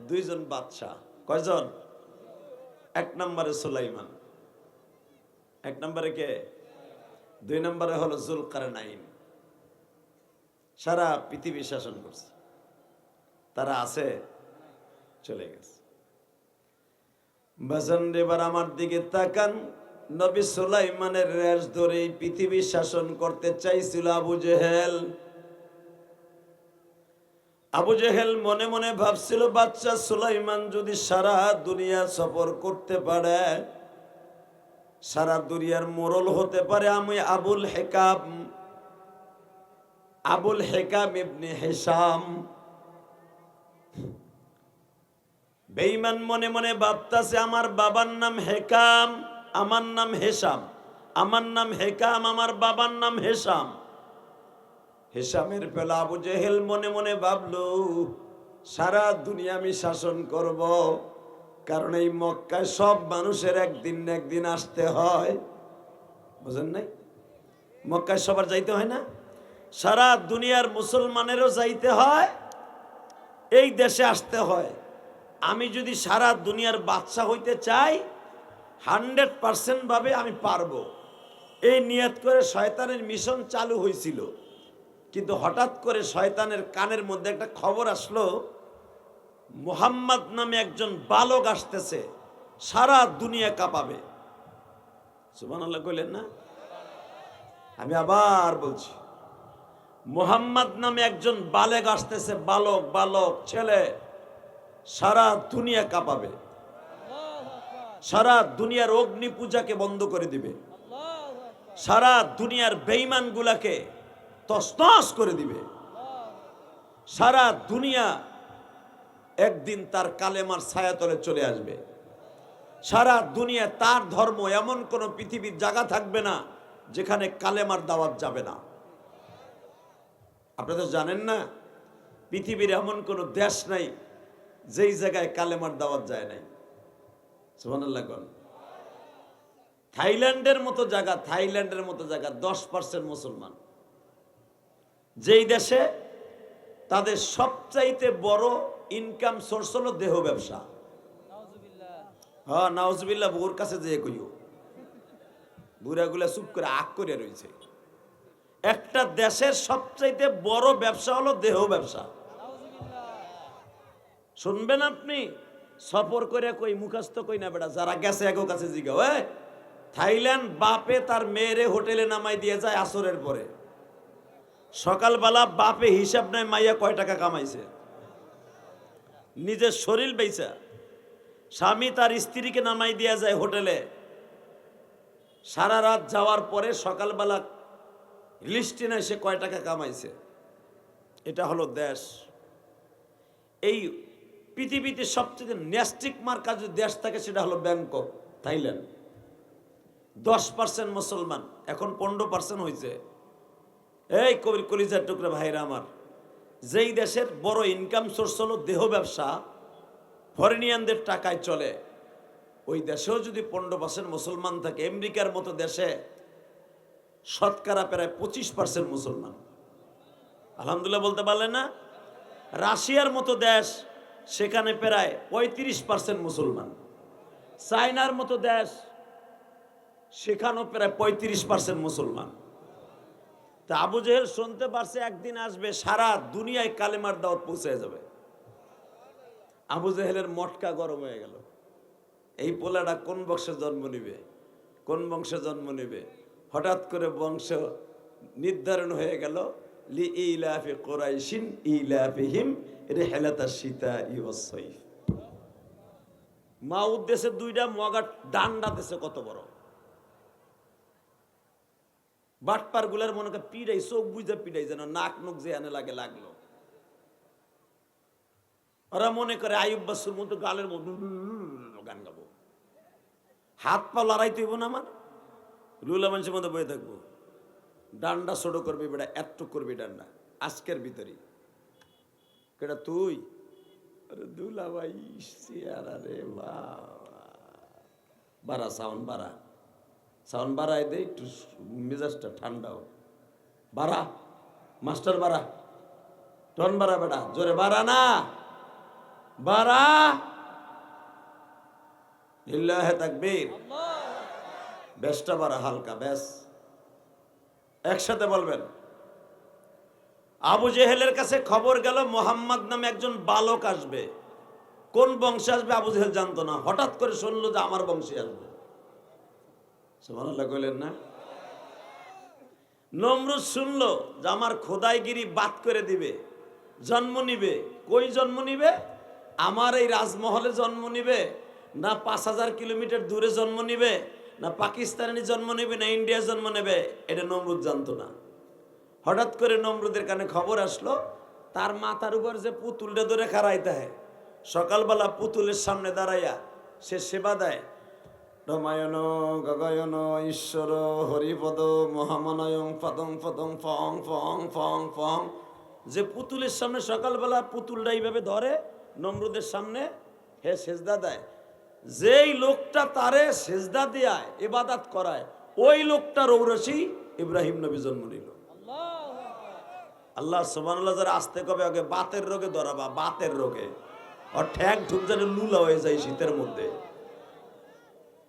S1: 2 জন বাদশাহ। কয়জন? 1 নম্বরে সুলাইমান। 1 নম্বরে কে? 2 নম্বরে হলো জুলকারনাইন। সারা পৃথিবী শাসন করছে। তারা আছে? চলে গেছে। বাজান এবার আমার দিকে তাকান। নবী সুলাইমানের রেশ ধরে এই পৃথিবী শাসন করতে চাইছিল আবু জেহেল। আবু জেহেল মনে মনে ভাবছিল, বাচ্চা সুলাইমান যদি সারা দুনিয়া সফর করতে পারে, সারা দুনিয়ার মোড়ল হতে পারে, আমি আবুল হেকাম ইবনে হিশাম। বেঈমান মনে মনে ভাবতাছে, আমার বাবার নাম হেকাম, আমার নাম হেশাম, আমার নাম হেকাম, আমার বাবার নাম হেশাম। হেশামের পেলা আবু জেহেল মনে মনে ভাবলো, সারা দুনিয়া আমি শাসন করব, কারণ এই মক্কায় সব মানুষের একদিন না একদিন আসতে হয়। বুঝেন নাই? মক্কায় সবার যাইতে হয় না? সারা দুনিয়ার মুসলমানেরও যাইতে হয়, এই দেশে আসতে হয়। আমি যদি সারা দুনিয়ার বাদশা হইতে চাই, 100% ভাবে আমি পারবো। এই নিয়ত করে শয়তানের মিশন চালু হয়েছিল। কিন্তু হঠাৎ করে শয়তানের কানের মধ্যে একটা খবর আসলো, মুহাম্মদ নামে একজন বালক আসতেছে, সারা দুনিয়া কাঁপাবে। সুবহানাল্লাহ কইলেন না? আমি আবার বলছি, মুহাম্মদ নামে একজন বালেক আসতেছে, বালক ছেলে, সারা দুনিয়া কাঁপাবে। সারা দুনিয়ার অগ্নি পূজাকে বন্ধ করে দিবে, সারা দুনিয়ার বেঈমান গুলাকে তছনছ করে দিবে। সারা দুনিয়া একদিন তার কালেমার ছায়াতলে চলে আসবে। সারা দুনিয়া তার ধর্ম, এমন কোন পৃথিবীর জায়গা থাকবে না যেখানে কালেমার দাওয়াত যাবে না। আপনারা জানেন না, পৃথিবীর এমন কোন দেশ নাই যেই জায়গায় কালেমার দাওয়াত যায় নাই। সুবহানাল্লাহ কোন? থাইল্যান্ডের মতো জায়গা 10% মুসলমান। যেই দেশে তাদের সবচাইতে বড় ইনকাম সোর্স হলো দেহ ব্যবসা। হ্যাঁ, নাউজুবিল্লাহ। বুড়োর কাছে যেয়ে কইও, বুড়াগুলা চুপ করে আগ করে রয়েছে। একটা দেশের সবচাইতে বড় ব্যবসা হলো দেহ ব্যবসা। শুনবেন আপনি? সফর করে কই, মুখস্থ কই না বেটা, যারা গেছে এক কাছে জিগাও। থাইল্যান্ড বাপে তার মেয়েরে হোটেলে নামাই দিয়ে যায় আসরের পরে। সকালবেলা বাপে হিসাব নাই মাইয়া কয় টাকা কামাইছে, নিজের শরীর বেচা। স্বামী তার স্ত্রীকে নামাই দিয়ে যায় হোটেলে, সারা রাত যাওয়ার পরে সকালবেলা লিস্টে নাই সে কয় টাকা কামাইছে। এটা হলো দেশ। এই পৃথিবীতে সবচেয়ে ন্যাস্টিক মার্কা যে দেশ থাকে সেটা হলো ব্যাংকক, থাইল্যান্ড। 10% মুসলমান, এখন 15% হয়েছে। এই কবির কলিজার টুকরা ভাইরা আমার, যেই দেশের বড় ইনকাম সোর্স হলো দেহ ব্যবসা, ফরেনিয়ানদের টাকায় চলে, ওই দেশেও যদি 15% মুসলমান থাকে, আমেরিকার মতো দেশে শতকরা প্রায় 25% মুসলমান। আলহামদুলিল্লাহ বলতে পারলেন না? রাশিয়ার মতো দেশ, সেখানে প্রায় 35% মুসলমান। চায়নার মতো দেশ, সেখানেও প্রায় 35% মুসলমান। তা আবু জেহেল শুনতে পারছে একদিন আসবে সারা দুনিয়ায় কালেমার দাওয়াত পৌঁছে যাবে। আবু জেহেলের মটকা গরম হয়ে গেল। এই পোলাটা কোন বংশে জন্ম নিবে, কোন বংশে জন্ম নিবে? হঠাৎ করে বংশ নির্ধারণ হয়ে গেল, লি ইলাফি কুরাইশিন ইলাফিহিম রিহলাতাশ শিতাই ওয়াস সাইফ। মা উদ্দেশ্যে দুইটা মগা ডান্ডা দেশে কত বড়। বাটপার গুলার মনে করে পিড়াই, চোখ বুঝে পিড়াই, যেন নাক মুখ যে আনে লাগে লাগলো। ওরা মনে করে আইয়ুব বাসুর মতো গালের মধ্যে গান গাবো, হাত পা লড়াই তৈব না আমার রুলা মানুষের মধ্যে বয়ে থাকবো। ডান্ডা ছোট করবি বেটা, এতটুক করবি ডান্ডা আজকের ভিতরে। কেটা তুই? আরে দুলা ভাই রে বাড়া, সাউন্ড বাড়া, সাউন্ড বাড়ায় দে একটু, মেজাজটা ঠান্ডাও। বাড়া মাস্টার বাড়া, টন বাড়া বেটা, জোরে বাড়া না, বাড়া। লিল্লাহে তাকবীর। বেশটা বাড়া, হালকা বেশ, একসাথে বলবেন। আবু জেহেলের কাছে খবর গেল মোহাম্মদ নামে একজন বালক আসবে। কোন বংশে আসবে আবু জেহেল জানতো না। হঠাৎ করে শুনলো যে আমার বংশে আসবে। সুবহানাল্লাহ কইলেন না? নমরুদ শুনলো যে আমার খোদাইগিরি বাদ করে দিবে, জন্ম নিবে। কই জন্ম নিবে? আমার এই রাজমহলে জন্ম নিবে, না 5000 কিলোমিটার দূরে জন্ম নিবে, না পাকিস্তানে জন্ম নেবে, না ইন্ডিয়া জন্ম নেবে, এটা নমরুদ জানতো না। হঠাৎ করে নমরুদের কানে খবর আসলো তার মাথার উপর যে পুতুলটা ধরে খাড়াইতে হয়, সকালবেলা পুতুলের সামনে দাঁড়াইয়া সে সেবা দেয়। রমায়ণ গগয়ন ঈশ্বর হরিপদ মহামানয়ং পদং পদং ফং ফং ফং ফং। যে পুতুলের সামনে সকালবেলা পুতুলটা এইভাবে ধরে নমরুদের সামনে, হে সেজদা দেয়। যেই লোকটা তারে সেজদা দেয় ইবাদত করায়, ওই লোকটার ঔরসী ইব্রাহিম নবী জন্ম নিল। আল্লাহ সুবহানাল্লাহ। যারা আসতে কবে আগে বাতের রোগে ধরাবা, বাতের রোগে আর ঠ্যাং ঠুক যেন লুলা হয়ে যায় শীতের মধ্যে।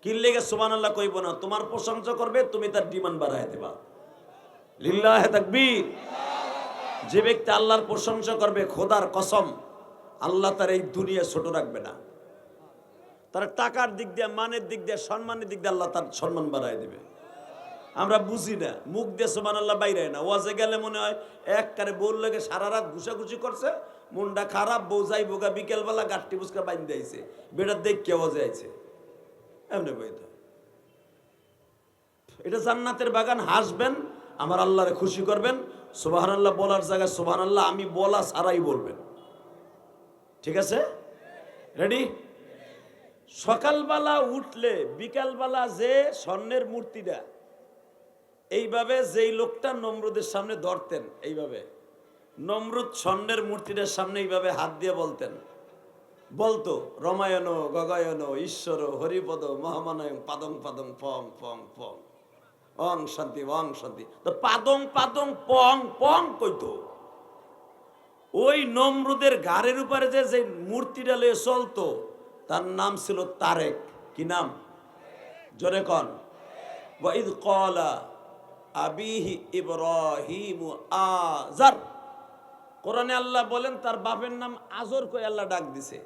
S1: কি লেগে সুবহানাল্লাহ কইব না? তোমার প্রশংসা করবে, তুমি তার ডিমান্ড বাড়ায় দেবা। লিল্লাহে তাকবীর। যে ব্যক্তি আল্লাহর প্রশংসা করবে, খোদার কসম আল্লাহ তার এই দুনিয়া ছোট রাখবে না। তার টাকার দিক দিয়ে, মানের দিক দিয়ে, সম্মানের দিক দিয়ে আল্লাহ তার সম্মান বাড়ায় দিবে। আমরা বুঝি না, মুখ দিয়ে সুবহানাল্লাহ বাইরে না। ওয়াজে গেলে মনে হয় একবারে বউর লাগে সারা রাত ঘুষাঘুষি করছে, মনটা খারাপ, বউ যাই বোগা বিকেলবেলা গাঠটি বুসকা বাইন দিয়েছে, বেটার দেখ কে ওয়াজে আইছে এমনি বইতে। এটা জান্নাতের বাগান। হাসবেন, আমার আল্লাহরে খুশি করবেন। সুবহানাল্লাহ বলার জায়গায় সুবহানাল্লাহ আমি বলা ছাড়াই বলবেন। ঠিক আছে? রেডি? সকালবেলা উঠলে বিকালবেলা যে স্বর্ণের মূর্তিটা এইভাবে যেই লোকটা নমরুদের সামনে ধরতেন, এইভাবে নমরুদ স্বর্ণের মূর্তিটার সামনে এইভাবে হাত দিয়ে বলতো রমায়ণ গগায়ন ঈশ্বর হরিপদ মহামানয়ং পাদং পাদং ফং ফং ফং অং শান্তি অং শান্তি। তো পাদং পাদং পং পং কইতো। ওই নমরুদের ঘাড়ের উপরে যে মূর্তিটা লয়ে চলতো তার নাম ছিল তারেক। কি নাম? জোরে কন। ওয়াইদ ক্বালা আবিহি ইব্রাহিম আজার। কোরআনে আল্লাহ বলেন তার বাপের নাম আজর কই আল্লাহ ডাক দিছে।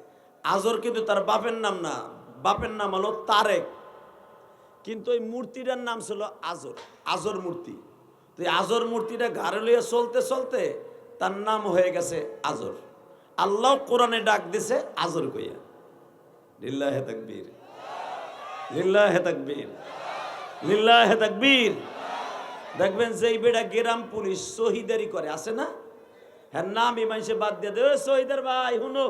S1: আজর কিন্তু তার বাপের নাম না, বাপের নাম হলো তারেক। কিন্তু ওই মূর্তিটার নাম ছিল আজর, আজর মূর্তি। তো এই আজর মূর্তিটা ঘাড়ে লইয়া চলতে চলতে তার নাম হয়ে গেছে আজর। আল্লাহ কোরআনে ডাক দিছে আজর কইয়া। লিল্লাহে তাকবীর, লিল্লাহে তাকবীর, লিল্লাহে তাকবীর। দেখবেন যে এই বেটা গ্রাম পুলিশ শহীদারি করে আছে না, হ্যাঁ নামই মানুষে বাদ দিয়ে দেবে শহীদের ভাই হুনো।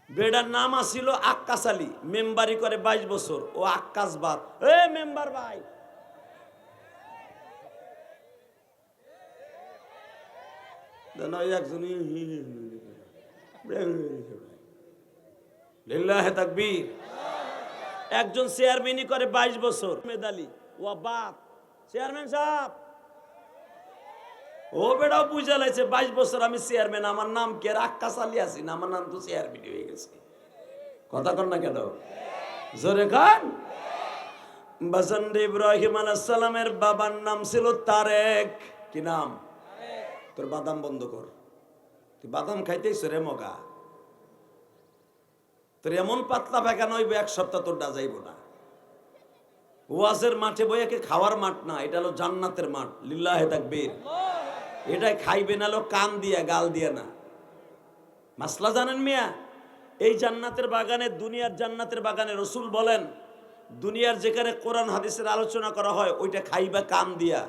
S1: বেটার নাম আসিল আক্কাস আলী, মেম্বারি করে 22 বছর, ও আক্কাস বাদ। এ মেম্বার ভাই, লিল্লাহে তাকবীর। একজন চেয়ারম্যানই করে 22 বছর, মেদালি ও বাদ চেয়ারম্যান সাহেব। ও বেটাও বুঝা লাইছে 22 বছর আমি চেয়ারম্যান, আমার নাম কি আর আক্কাস আলী আছি না, আমার নাম তো চেয়ারম্যান হয়ে গেছে। কথা কন না কেন, জোরে খান। বাসন্ড ইব্রাহিম আলাইহিস সালামের বাবার নাম ছিল তারেক। কি নাম? তোর বাদাম বন্ধ কর, তুই বাদাম খাইতেইছ রে মগা, তোর এমন পাতলা পায়খানা হইবে 1 সপ্তাহ তোর যাইব না। ওয়াজের মাঠে বইয়াকে খাওয়ার মাঠ না, এটা হলো জান্নাতের মাঠ। লিল্লাহে তাকবীর। এটাই খাইবে না কান দিয়া, গাল দিয়া না। মাসলা জানেন মিয়া? এই জান্নাতের বাগানে, দুনিয়ার জান্নাতের বাগানে রাসূল বলেন, দুনিয়ার যেখানে কোরআন হাদিসের আলোচনা করা হয় ওইটা খাইবা কান দিয়া।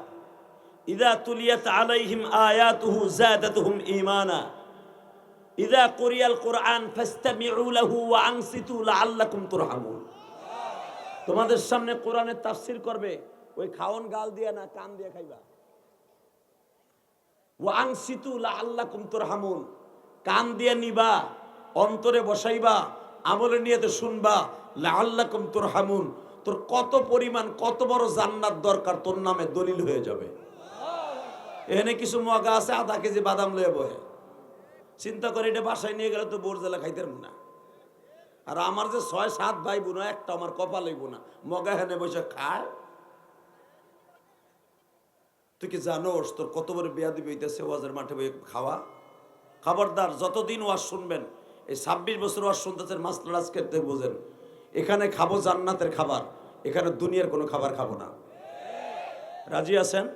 S1: ইদা তুলিয়াত আলাইহিম আয়াতুহু যাদাতুহুম ঈমানা ইদা কুরিয়াল কুরআন ফাসতামিউ লাহু ওয়া আনসিতু লাআল্লাকুম তুরহামুন। তোমাদের সামনে কোরআনের তাফসীর করবে, ওই খাওন গাল দিয়া না, কান দিয়া খাইবা। ওয়া আনসিতু লাআল্লাকুম তুরহামুন, কান দিয়া নিবা, অন্তরে বসাইবা, আমলে নিয়তে শুনবা। লাআল্লাকুম তুরহামুন, তোর কত পরিমাণ, কত বড় জান্নাত দরকার তোর নামে দলিল হয়ে যাবে। এখানে কিছু মগা আছে 1/2 কেজি বাদাম লয়ে বহে, চিন্তা করে এটা বাসায় নিয়ে গেলে তো বোরজেলা খাইতে পারবো না। আর আমার যে 6-7 ভাই বোন, একটা আমার কপাল হইব না, মগা হেনে বসে খায়। তুই কি জানোস তোর কত বড় বেয়াদবি হইতেছে ওয়াজের মাঠে বসে খাওয়া? খবরদার, যতদিন ওয়াজ শুনবেন, এই 26 বছর ওয়াজ শুনতেছেন, মাস্টার আজকে বোঝেন, এখানে খাবো জান্নাতের খাবার, এখানে দুনিয়ার কোনো খাবার খাবো না। রাজি আছেন?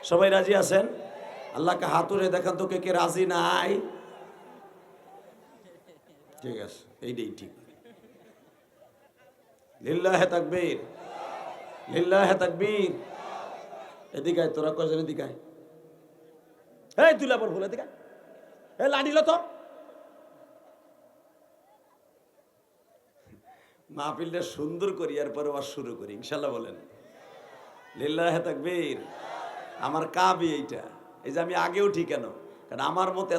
S1: সবাই রাজি আছেন? আল্লাহকে হাতুড়ে দেখান তো কে কে রাজি নাই। ঠিক আছে, এইটাই ঠিক। লিল্লাহে তাকবীর, লিল্লাহে তাকবীর। এদিকে আয়, তোরা কয়জন এদিকে আয়। এই তুই লাবর বলে এদিকে আয়। এ লাডিল তো মাহফিলটা সুন্দর করি, এরপরে ওয়াজ শুরু করি ইনশাআল্লাহ। বলেন লিল্লাহে তাকবীর। আমার কাবি এইটা, এই যে আমি আগেও ঠিক কেন, কারণ আমার মতো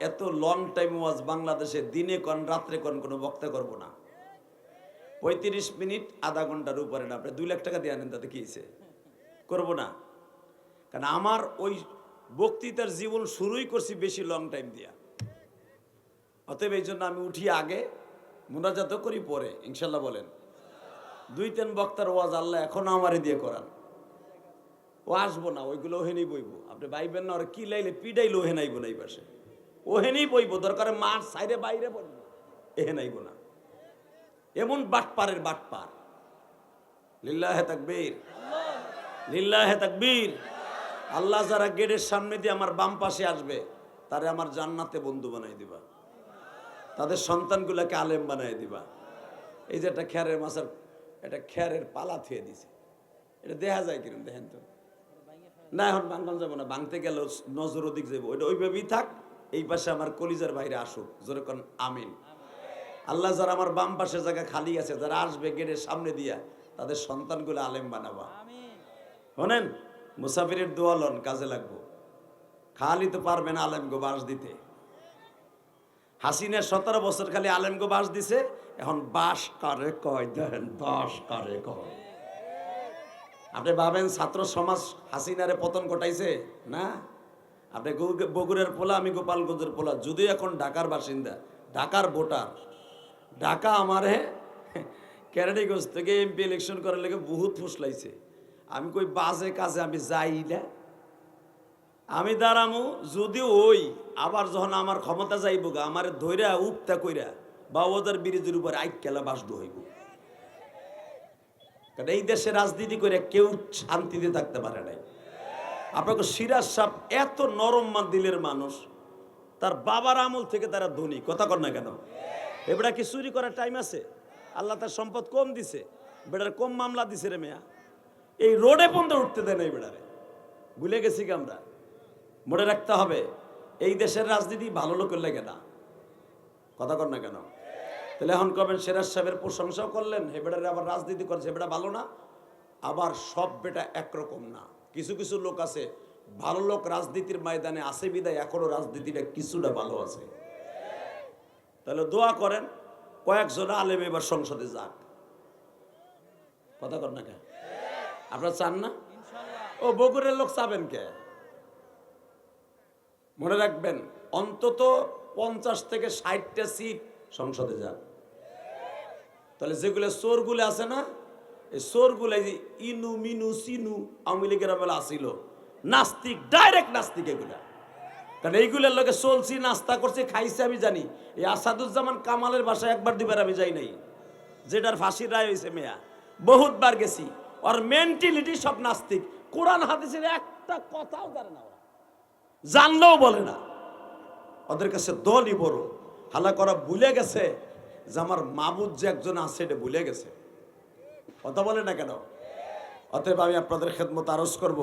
S1: এত লং টাইম ওয়াজ বাংলাদেশে দিনে কোন রাত্রে কোন কোনো বক্তা করবো না। 35 মিনিট, আধা ঘন্টার উপরে না। আপনি 2 লাখ টাকা দিয়ে আনেন, তাতে কি হয়েছে? করবো না, কারণ আমার ওই বক্তৃতার জীবন শুরুই করছি বেশি লং টাইম দিয়া। অতএব এই জন্য আমি উঠি আগে, মুনাজাত করি পরে ইনশাল্লাহ। বলেন 2-3 বক্তার ওয়াজ আল্লাহ এখনো আমারে দিয়ে করান। ও আসবো না, ওইগুলো ওহেনেই বইব। আপনি বাইবেন না, ওরা কি লাইলে পিডাইলে ওহেনাইব না, এই পাশে ওহেনেই বইব, দরকারে মাঠ সাইডে বাইরে পড়ব, এহেনাইব না। এমন বাটপারের বাটপার। লিল্লাহে তাকবীর, লিল্লাহে তাকবীর। আল্লাহ যারা গেটের সামনে দিয়ে আমার বাম পাশে আসবে, তারে আমার জান্নাতে বন্ধু বানাই দিবা, তাদের সন্তানগুলাকে আলেম বানাই দিবা। এই যে একটা খ্যারের মাছের, একটা খ্যারের পালা থুয়ে দিছে, এটা দেখা যায় কিরম দেখেন তো না। এখন বাঙ্গন যাবো না, বাংতে গেল নজর ওদিক যাবো, ওইটা ওইভাবেই থাক। এই পাশে আমার কলিজার বাইরে আসুক, জোরে কোন আমিন। আল্লাহ যারা আমার বাম পাশের জায়গা খালি আছে, যারা আসবে গেটের সামনে দিয়া, তাদের সন্তানগুলো আলেম বানাবা। শোনেন, মুসাফিরের দোয়া লন, কাজে লাগবো। খালি তো পারবেন আলেমগো বাস দিতে। হাসিনা 17 বছর খালি আলেমগো বাস দিছে, এখন বাস কারে কয় দেন, বাস কারে কয়। আপনি ভাবেন ছাত্র সমাজ হাসিনারে পতন ঘটাইছে না? আপনি বগুড়ার পোলা, আমি গোপালগঞ্জের পোলা, যদিও এখন ঢাকার বাসিন্দা, ঢাকার ভোটার। ঢাকা আমারে কেরানীগঞ্জ থেকে এমপি ইলেকশন করার লেগে বহুত ফুসলাইছে। আমি কই বাজে কাজে আমি যাই না, আমি দাঁড়ামু যদি ওই আবার যখন আমার ক্ষমতা যাইব গা, আমার ধৈরা উপতা কইরা বাবাজার ব্রিজের উপরে আইকেলা বাসড হইব। কারণ এই দেশে রাজনীতি করে কেউ শান্তিতে থাকতে পারে নাই। আপনাকে সিরাজ সাহেব এত নরম দিলের মানুষ, তার বাবার আমল থেকে তারা ধনী। কথা কর না কেন? এবারে কি চুরি করার টাইম আছে? আল্লাহ তার সম্পদ কম দিছে, বেটার কম মামলা দিছে রে মেয়া। এই রোডে পর্যন্ত উঠতে দেয় না এই বেটারে। ভুলে গেছি কি আমরা? মনে রাখতে হবে এই দেশের রাজনীতি ভালো লোকের লাগে না। কথা কর না কেন? তাহলে এখন কবেন সিরাজ সাহেবের প্রশংসাও করলেন, হে বেটারে আবার রাজনীতি করছে, বেটা ভালো না। আবার সব বেটা একরকম না, কিছু কিছু লোক আছে ভালো লোক রাজনীতির ময়দানে আছে বিদায় এখনো রাজনীতিটা কিছুটা ভালো আছে। তাহলে দোয়া করেন কয়েকজন আলেম এবার সংসদে যাক। কথা কর না কেন? আপনারা চান না? ও বগুড়ের লোক চাবেন কে? মনে রাখবেন অন্তত 50 থেকে 60টা সিট সংসদে যান। তাহলে যেগুলো চোরগুলো আছে না, এই চোরগুলো ইনু মিনু সিনু আওয়ামী লীগের বেলা আসিল, নাস্তিক, ডাইরেক্ট নাস্তিক এগুলা। কারণ এইগুলোর লোকে চলছি, নাস্তা করছি, খাইছে আমি জানি। এই আসাদুজ্জামান কামালের বাসায় একবার দুবার আমি যাই নাই, যেটার ফাঁসির রায় হয়েছে মেয়া, বহুতবার গেছি। ওর মেন্টালিটি সব নাস্তিক, কোরআন হাদিসের একটা কথাও জানে না, ওরা জানলেও বলে না। ওদের কাছে দলই বড়। হালা করা ভুলে গেছে যে আমার মাবুদ যে একজন আছে এটা ভুলে গেছে। কথা বলে না কেন? অতএব আমি আপনাদের খেদমত আরজ করব,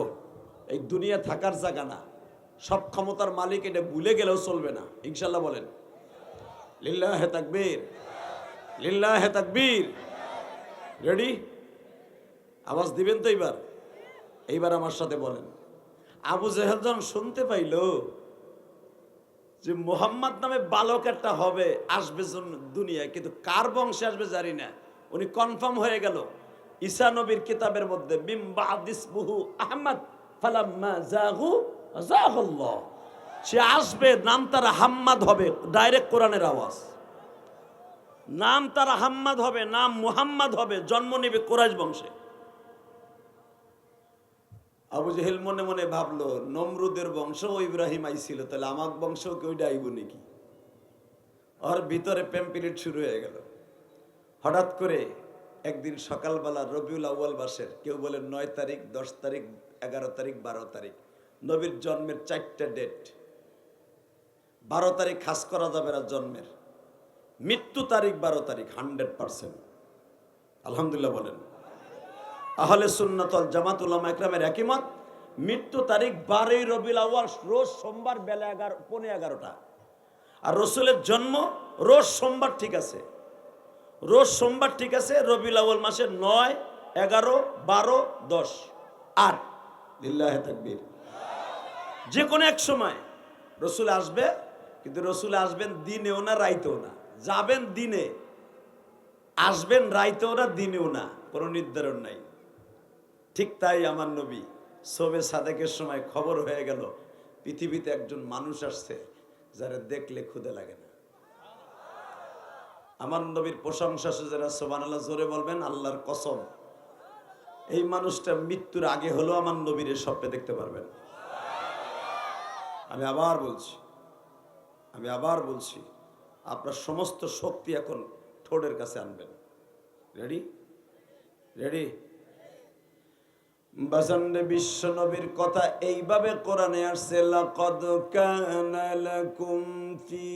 S1: এই দুনিয়া থাকার জায়গা না, সব ক্ষমতার মালিক, এটা ভুলে গেলেও চলবে না। ইনশাল্লাহ বলেন লিল্লাহে তাকবীর, লিল্লাহে তাকবীর। রেডি? আওয়াজ দিবেন তো এইবার? এইবার আমার সাথে বলেন, আবু জেহেল যখন শুনতে পাইল যে মুহাম্মদ নামে বালক একটা হবে, আসবে দুনিয়ায়, কিন্তু কার বংশে আসবে জানি না, উনি কনফার্ম হয়ে গেল ঈসা নবীর কিতাবের মধ্যে মিন বাদিসবুহু আহমদ ফালাম্মা জাগু জাগাল্লাহ, সে আসবে, নাম তার হাম্মাদ হবে। ডাইরেক্ট কোরআনের আওয়াজ, নাম তার হাম্মাদ হবে, নাম মুহাম্মদ হবে, জন্ম নেবে কুরাইশ বংশে। আবু জেহেল মনে মনে ভাবলো নমরুদের বংশ ইব্রাহিম আইছিল, তাহলে আমার বংশ কেউ আইব নাকি? ওর ভিতরে প্যাম্পিলেট শুরু হয়ে গেল। হঠাৎ করে একদিন সকালবেলা রবিউল আউয়াল মাসের, কেউ বলেন 9 তারিখ, 10 তারিখ, 11 তারিখ, 12 তারিখ, নবীর জন্মের 4টা ডেট। 12 তারিখ খাস করা যাবে না জন্মের, মৃত্যু তারিখ 12 তারিখ 100%। আলহামদুলিল্লাহ বলেন। আহলে সুন্নাত ওয়াল জামাত উলামা ইকরামের একই মত, মৃত্যু তারিখ 12 রবিউল আউয়াল, রোজ সোমবার বেলা 11:15। আর রাসূলের জন্ম রোজ সোমবার, ঠিক আছে, রোজ সোমবার ঠিক আছে, রবিউল আউয়াল মাসের 9, 11, 12, 10, 8। লিল্লাহে তাকবীর। যে কোনো এক সময় রাসূল আসবে, কিন্তু রাসূল আসবেন দিনেও না রাইতেও না। যাবেন দিনে, আসবেন রাইতেও না, দিনেও না, কোনো নির্ধারণ নাই। ঠিক তাই আমার নবী শবে সাদেকের সময় খবর হয়ে গেল পৃথিবীতে একজন মানুষ আসছে যারা দেখলে ক্ষুধা লাগে না। আমার নবীর প্রশংসা যারা সুবহানাল্লাহ জোরে বলবেন, আল্লাহর কসম, এই মানুষটা মৃত্যুর আগে হলো আমার নবীর স্বপ্নে দেখতে পারবেন। আমি আবার বলছি, আপনার সমস্ত শক্তি এখন ঠোঁটের কাছে আনবেন। রেডি? রেডি? বাজানরে বিশ্ব নবীর কথা এইভাবে কোরআনে আসছে, লাকাদ কানা লাকুম ফি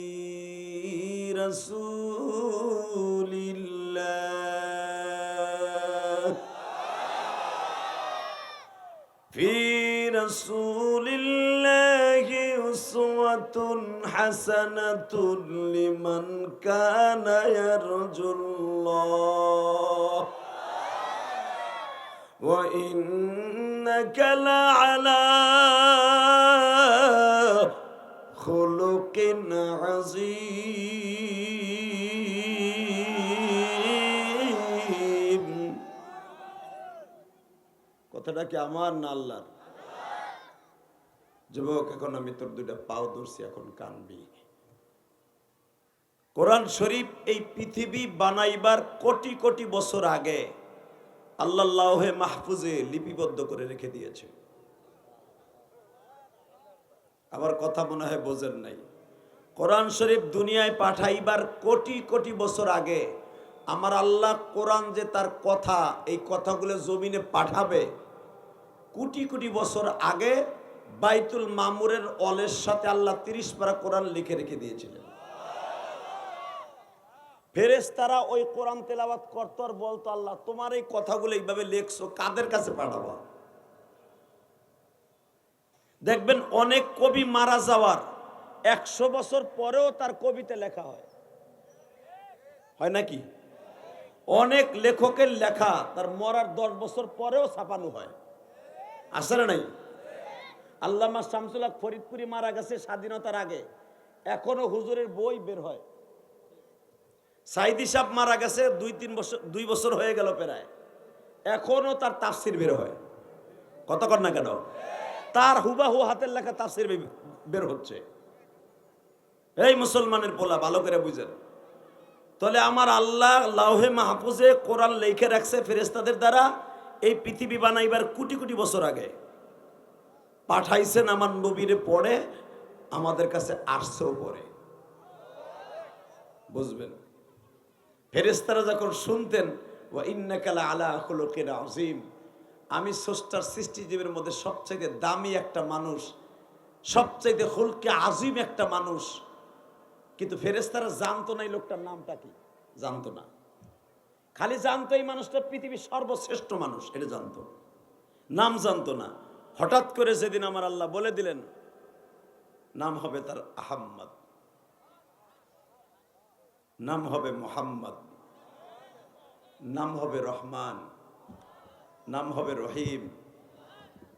S1: রাসূলিল্লাহি উসওয়াতুন হাসানাতুন লিমান কানা ইয়ারজুল্লাহ ওয়া ইন্নাকা লাআলা খুলুকিন আযীম। কথাটা কি আমার না আল্লাহর? যুবক, এখন আমি তোর দুইটা পাও ধরছি, এখন কানবি। কোরআন শরীফ এই পৃথিবী বানাইবার কোটি কোটি বছর আগে আল্লাহ লাওহে মাহফুজে লিপিবদ্ধ করে রেখে দিয়েছে। আবার কথা মনে হয় বোঝেন নাই। কোরআন শরীফ দুনিয়ায় পাঠাইবার কোটি কোটি বছর আগে আমার আল্লাহ কোরআন যে তার কথা, এই কথাগুলো জমিনে পাঠাবে, কোটি কোটি বছর আগে বাইতুল মামুরের অলের সাথে আল্লাহ 30 পারা কোরআন লিখে রেখে দিয়েছিলেন। ফেরেশতারা ওই কোরআন তেলাওয়াত করতো আর বলতো, আল্লাহ তোমার এই কথাগুলো এইভাবে লেখছো, কাদের কাছে পাঠাবো? দেখবেন অনেক কবি মারা যাওয়ার 100 বছর পরেও তার কবিতা লেখা হয়, হয় নাকি? অনেক লেখকের লেখা তার মরার 10 বছর পরেও ছাপানো হয়, আছে না নাই? আল্লামা শামসুল হক ফরিদপুরি মারা গেছে স্বাধীনতার আগে, এখনো হুজুরের বই বের হয়। সাইদি সাহেব মারা গেছে 2 বছর হয়ে গেল প্রায়, এখনো তার তাফসির বের হয়। কতক্ষণ না কেন? তার হুবাহু হাতের লেখা তাফসির বের হচ্ছে। এই মুসলমানের পোলা, ভালো করে বুঝেন। তাহলে আমার আল্লাহ লাউহে মাহফুজে কোরআন লিখে রাখছে ফেরেশতাদের দ্বারা, এই পৃথিবী বানাইবার কোটি কোটি বছর আগে পাঠাইছেন আমার নবীরে পড়ে, আমাদের কাছে আসছেও পড়ে। বুঝবেন, ফেরেশতারা যখন শুনতেন ওয়া ইন্নাকা লাআলা খুলুকিন আযীম, আমি স্রষ্টার সৃষ্টিজীবের মধ্যে সবচেয়ে দামি একটা মানুষ, সবচেয়ে খুলকে আযীম একটা মানুষ, কিন্তু ফেরেশতারা জানতো না এই লোকটার নামটা কি, জানতো না। খালি জানতো এই মানুষটা পৃথিবীর সর্বশ্রেষ্ঠ মানুষ, এটা জানতো, নাম জানতো না। হঠাৎ করে যেদিন আমার আল্লাহ বলে দিলেন নাম হবে তার আহম্মদ, নাম হবে মুহাম্মদ, নাম হবে রহমান, নাম হবে রহিম,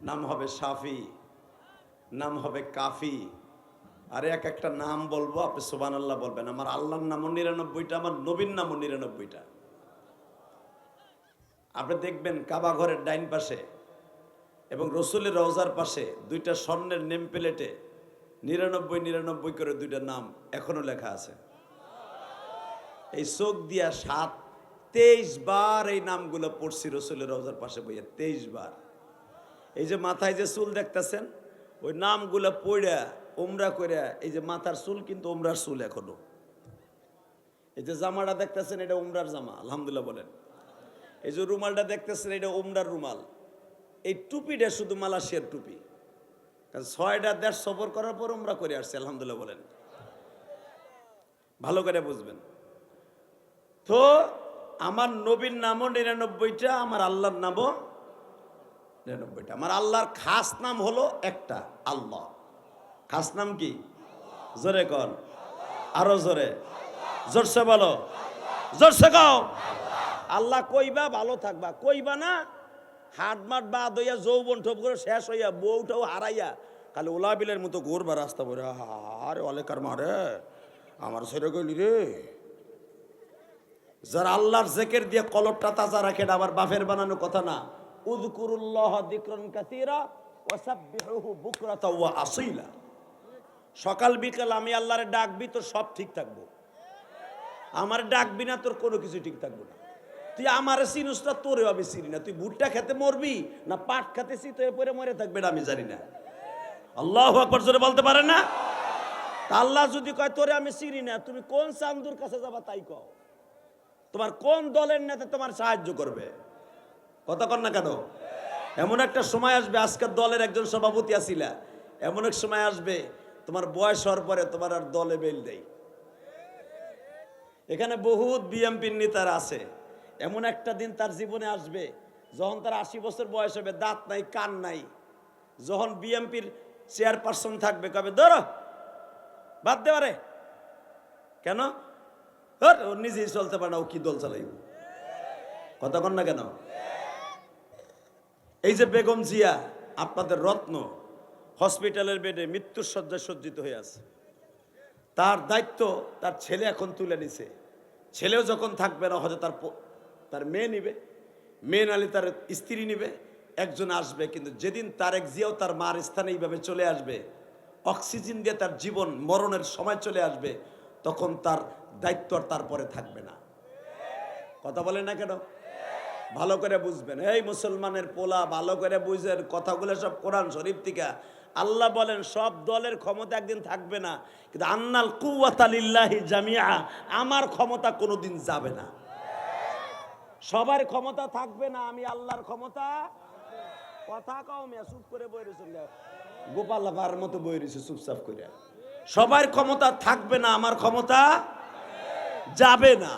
S1: নাম হবে শাফি, নাম হবে কাফি। আরে এক একটা নাম বলবো, আপনি সুবহানাল্লাহ বলবেন। আমার আল্লাহর নামও 99টা, আমার নবীর নামও 99টা। আপনি দেখবেন কাবা ঘরের ডাইন পাশে এবং রসুলের রওজার পাশে 2টা স্বর্ণের নেম প্লেটে 99 করে 2টা নাম এখনো লেখা আছে। এই চোখ দিয়া 23 বার এই নামগুলো পড়ছি রসুলের রওজার পাশে বইয়া, 23 বার। এই যে মাথায় যে চুল দেখতেছেন, ওই নামগুলো পড়া উমরা কইরা, এই যে মাথার চুল কিন্তু উমরার চুল এখনো। এই যে জামাটা দেখতেছেন, এটা উমরার জামা, আলহামদুলিল্লাহ বলেন। এই যে রুমালটা দেখতেছেন, এটা উমরার রুমাল। এই টুপিটা শুধু মালয়েশিয়ার টুপি, কারণ 6টা দেশ সফর করার পর উমরা করে আসছে, আলহামদুলিল্লাহ বলেন। ভালো করে বুঝবেন তো, আমার নবীর নামও 99টা, আমার আল্লাহর নামও 99টা। আমার আল্লাহর খাস নাম হলো একটা, আল্লাহ। খাস নাম কি? জোরে কন, আরো জোরে, জোরসে বলো, জোরসে গাও। আল্লাহ কইবা ভালো থাকবা, কইবা না হাট মাঠ বাদ হইয়া যৌবন ঠোপ করে শেষ হইয়া বউটাও হারাইয়া খালি ওলা বিলের মতো ঘুরবা রাস্তা পরে, আরে অলেকার মারে আমার ছেড়ে গেলি রে। যারা আল্লাহর জিকির দিয়ে কলবটা তাজা রাখে, আমার বাপের বানানো কথা না। উযকুরুল্লাহ যিকরান কাসীরা ওয়াসাব্বিহুহু বুকরাতা ওয়া আসীলা। সকাল বিকাল আমি আল্লাহরে ডাকবি, তোর সব ঠিক থাকবো। আমার ডাকবি না, তোর কোনো কিছু ঠিক থাকবো না। তুই আমারে চিনিস না, তোরেও আমি চিনি না। তুই ভুট্টা খেতে মরবি না পাট খেতে চিতয়ে পরে মরে থাকবে না, আমি জানি না। আল্লাহু আকবার জোরে বলতে পারে না? আল্লাহ যদি কয় তোরে আমি চিনি না, তুমি কোন চান্দুর কাছে যাবা তাই কও। তোমার কোন দলের নেতা তোমার সাহায্য করবে? কতক্ষণ না কেন? এমন একটা সময় আসবে, আজকের দলের একজন সভাপতি আছিলা, এমন এক সময় আসবে তোমার বয়স হওয়ার পরে তোমার আর দলে বেল দেই। এখানে বহুত বিএমপির নেতারা আছে, এমন একটা দিন তার জীবনে আসবে যখন তার 80 বছর বয়স হবে, দাঁত নাই কান নাই, যখন বিএমপির চেয়ারপারসন থাকবে, কবে ধরো বাদ দে পারে কেন, ও নিজেই চলতে পারে না, ও কি দল চালাইব? কতক্ষণ না কেন? এই যে বেগম জিয়া আপনাদের রত্ন, হসপিটালের বেডে মৃত্যুর শয্যায় সজ্জিত হয়ে আছে, তার দায়িত্ব তার ছেলে এখন তুলে নিছে। ছেলেও যখন থাকবে না, হয়তো তার মেয়ে নিবে, মেয়ে নালে তার স্ত্রী নিবে, একজন আসবে। কিন্তু যেদিন তারেক জিয়াও তার মার স্থানে এইভাবে চলে আসবে, অক্সিজেন দিয়ে তার জীবন মরণের সময় চলে আসবে, তখন তার দায়িত্ব আর তারপরে থাকবে না। কথা বলেন না কেন? ভালো করে বুঝবেন, এই মুসলমানের পোলা, ভালো করে বুঝেন কথাগুলো সব কোরআন শরীফ থেকে। আল্লাহ বলেন সব দলের ক্ষমতা একদিন থাকবে না, কিন্তু আন্নাল কুওয়াতা লিল্লাহি জামিআ, আমার ক্ষমতা কোনোদিন যাবে না। সবার ক্ষমতা থাকবে না, আমি আল্লাহর ক্ষমতা। কথা কও মিয়া, চুপ করে বই রইছেন, গোপাল ভার মতো বই রইছে চুপচাপ করে। সবার ক্ষমতা থাকবে না, আমার ক্ষমতা যাবে না।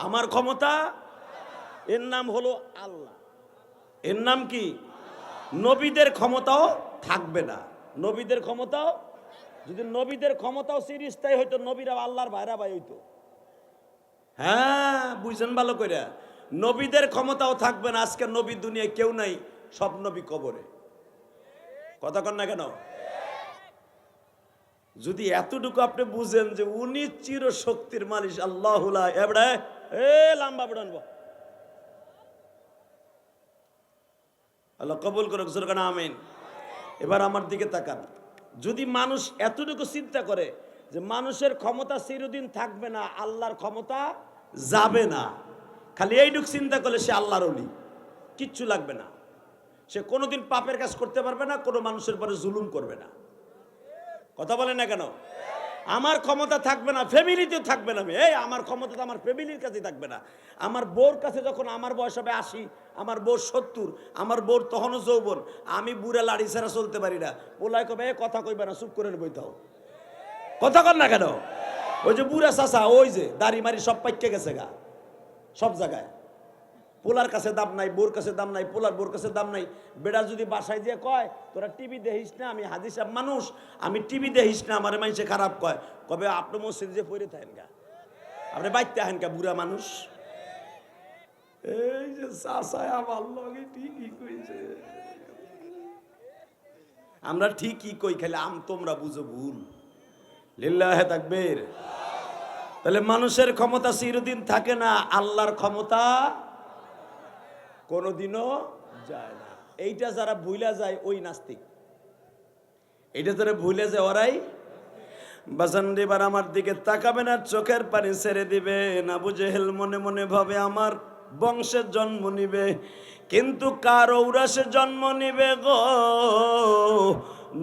S1: আমার ক্ষমতা, এর নাম হলো আল্লাহ। এর নাম কি? নবীদের ক্ষমতাও থাকবে না। নবীদের ক্ষমতাও, যদি নবীদের ক্ষমতাও চিরস্থায়ী হইতো, নবীরা আল্লাহর ভাইরা ভাই হইতো। হ্যাঁ, বুঝছেন ভালো করে। নবীদের ক্ষমতাও থাকবে না। আজকে নবী দুনিয়ায় কেউ নাই, সব নবী কবরে। কথা কন না কেন? যদি এতটুকু আপনি বুঝেন যে উনি চির শক্তির মালিক আল্লাহুলা এবড়ে এ লম্বা বড়ানবো আল্লাহ কবুল করুক, জোরে আমিন। এবার আমার দিকে তাকান। যদি মানুষ এতটুকু চিন্তা করে যে মানুষের ক্ষমতা চিরদিন থাকবে না, আল্লাহর ক্ষমতা যাবে না, খালি এইটুকু চিন্তা করলে সে আল্লাহর ওলি, কিচ্ছু লাগবে না। সে কোনোদিন পাপের কাজ করতে পারবে না, কোনো মানুষের পরে জুলুম করবে না। কথা বলেন না কেন? আমার ক্ষমতা থাকবে না, ফ্যামিলিতেও থাকবে না। এই আমার ক্ষমতা তো আমার ফ্যামিলির কাছে থাকবে না। আমার বউর কাছে যখন আমার বয়স হবে 80, আমার বউর 70, আমার বউর তখনও যৌবন, আমি বুড়া লাড়ি ছাড়া চলতে পারি না। ওলাই কবে কথা কইবে না, চুপ করে বইতাও। কথা কন না কেন? ওই যে বুড়া চাচা, ওই যে দাড়ি মারি সব পাইকে গেছে গা সব জায়গায়। পোলার কাছে দাম নাই, বোর কাছে দাম নাই, পোলার বোর কাছে দাম নাই। বেড়া যদি বাসায় দিয়ে কয় তোরা টিভি দেখিস না, আমি হাদিস মানুষ, আমি টিভি দেখিস না, আমার মানুষে খারাপ কয়, কবে আপনি মসজিদ যে পড়ে থাকেন গা, আপনি বাইতে আহেন গা বুড়া মানুষ। এই যে চাচায় আমার লগে ঠিকই কইছে, আমরা ঠিকই কই, খালি তোমরা বুঝো ভুল। লিল্লাহে তাকবীর। তাহলে মানুষের ক্ষমতা চিরদিন থাকে না, আল্লাহর ক্ষমতা কোনোদিনও যায় না। এইটা যারা ভুলে যায় ওই নাস্তিক, এইটা যারা ভুলে যায় ওরাই বাজান। এবার আমার দিকে তাকাবে না, চোখের পানি ছেড়ে দিবে না। আবু জেহেল মনে মনে ভাবে আমার বংশের জন্ম নিবে, কিন্তু কার ঔরাসে জন্ম নিবে গো?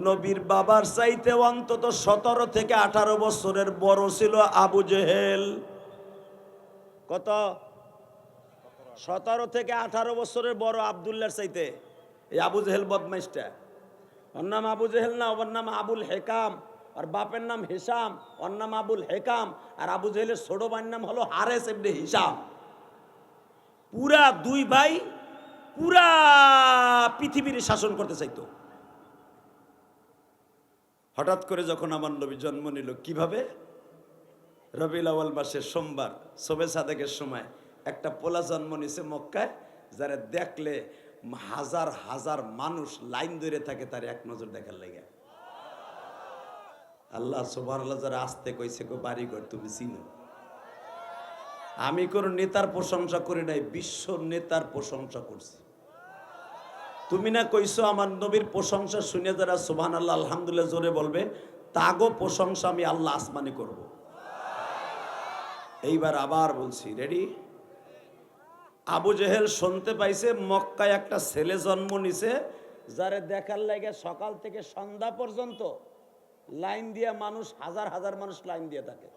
S1: নবীর বাবার চাইতে অন্তত 17 থেকে 18 বছরের বড় ছিল আবু জেহেল। কত? 17 থেকে 18 বছরের বড় আব্দুল্লাহর চাইতে। এই আবু জেহেল বদমাইশটা, ওর নাম আবু জেহেল না, ওর নাম আবুল হেকাম, আর বাপের নাম হিসাম, ওর নাম আবুল হেকাম। আর আবু জেহেলের ছোট ভাইয়ের নাম হলো হারেস ইবনে হিসাম। পুরা দুই ভাই পুরা পৃথিবীর শাসন করতে চাইতো। হঠাৎ করে যখন আমার নবী জন্ম নিল, কিভাবে? রবিউল আউয়াল মাসের সোমবার শবে সাদেকের সময় একটা পোলা জন্ম নিছে মক্কায়, যারা দেখলে হাজার হাজার মানুষ লাইন ধরে থাকে তার এক নজর দেখার লাগে। আল্লাহ সুবহানাল্লাহ, যারা আসতে কইছে গো বাড়িঘর তুমি চিনো। আমি কোন নেতার প্রশংসা করি নাই, বিশ্ব নেতার প্রশংসা করছি। তুমি না কইছো আমার নবীর প্রশংসা শুনে যারা সুবহানাল্লাহ আলহামদুলিল্লাহ জোরে বলবে, তাগো প্রশংসা আমি আল্লাহ আসমানি করব। এইবার আবার বলছি, রেডি? আবু জেহেল শুনতে পাইছে মক্কায় একটা ছেলে জন্ম নিছে, যারে দেখার লাগে সকাল থেকে সন্ধ্যা পর্যন্ত লাইন দিয়া মানুষ, হাজার হাজার মানুষ লাইন দিয়ে থাকে।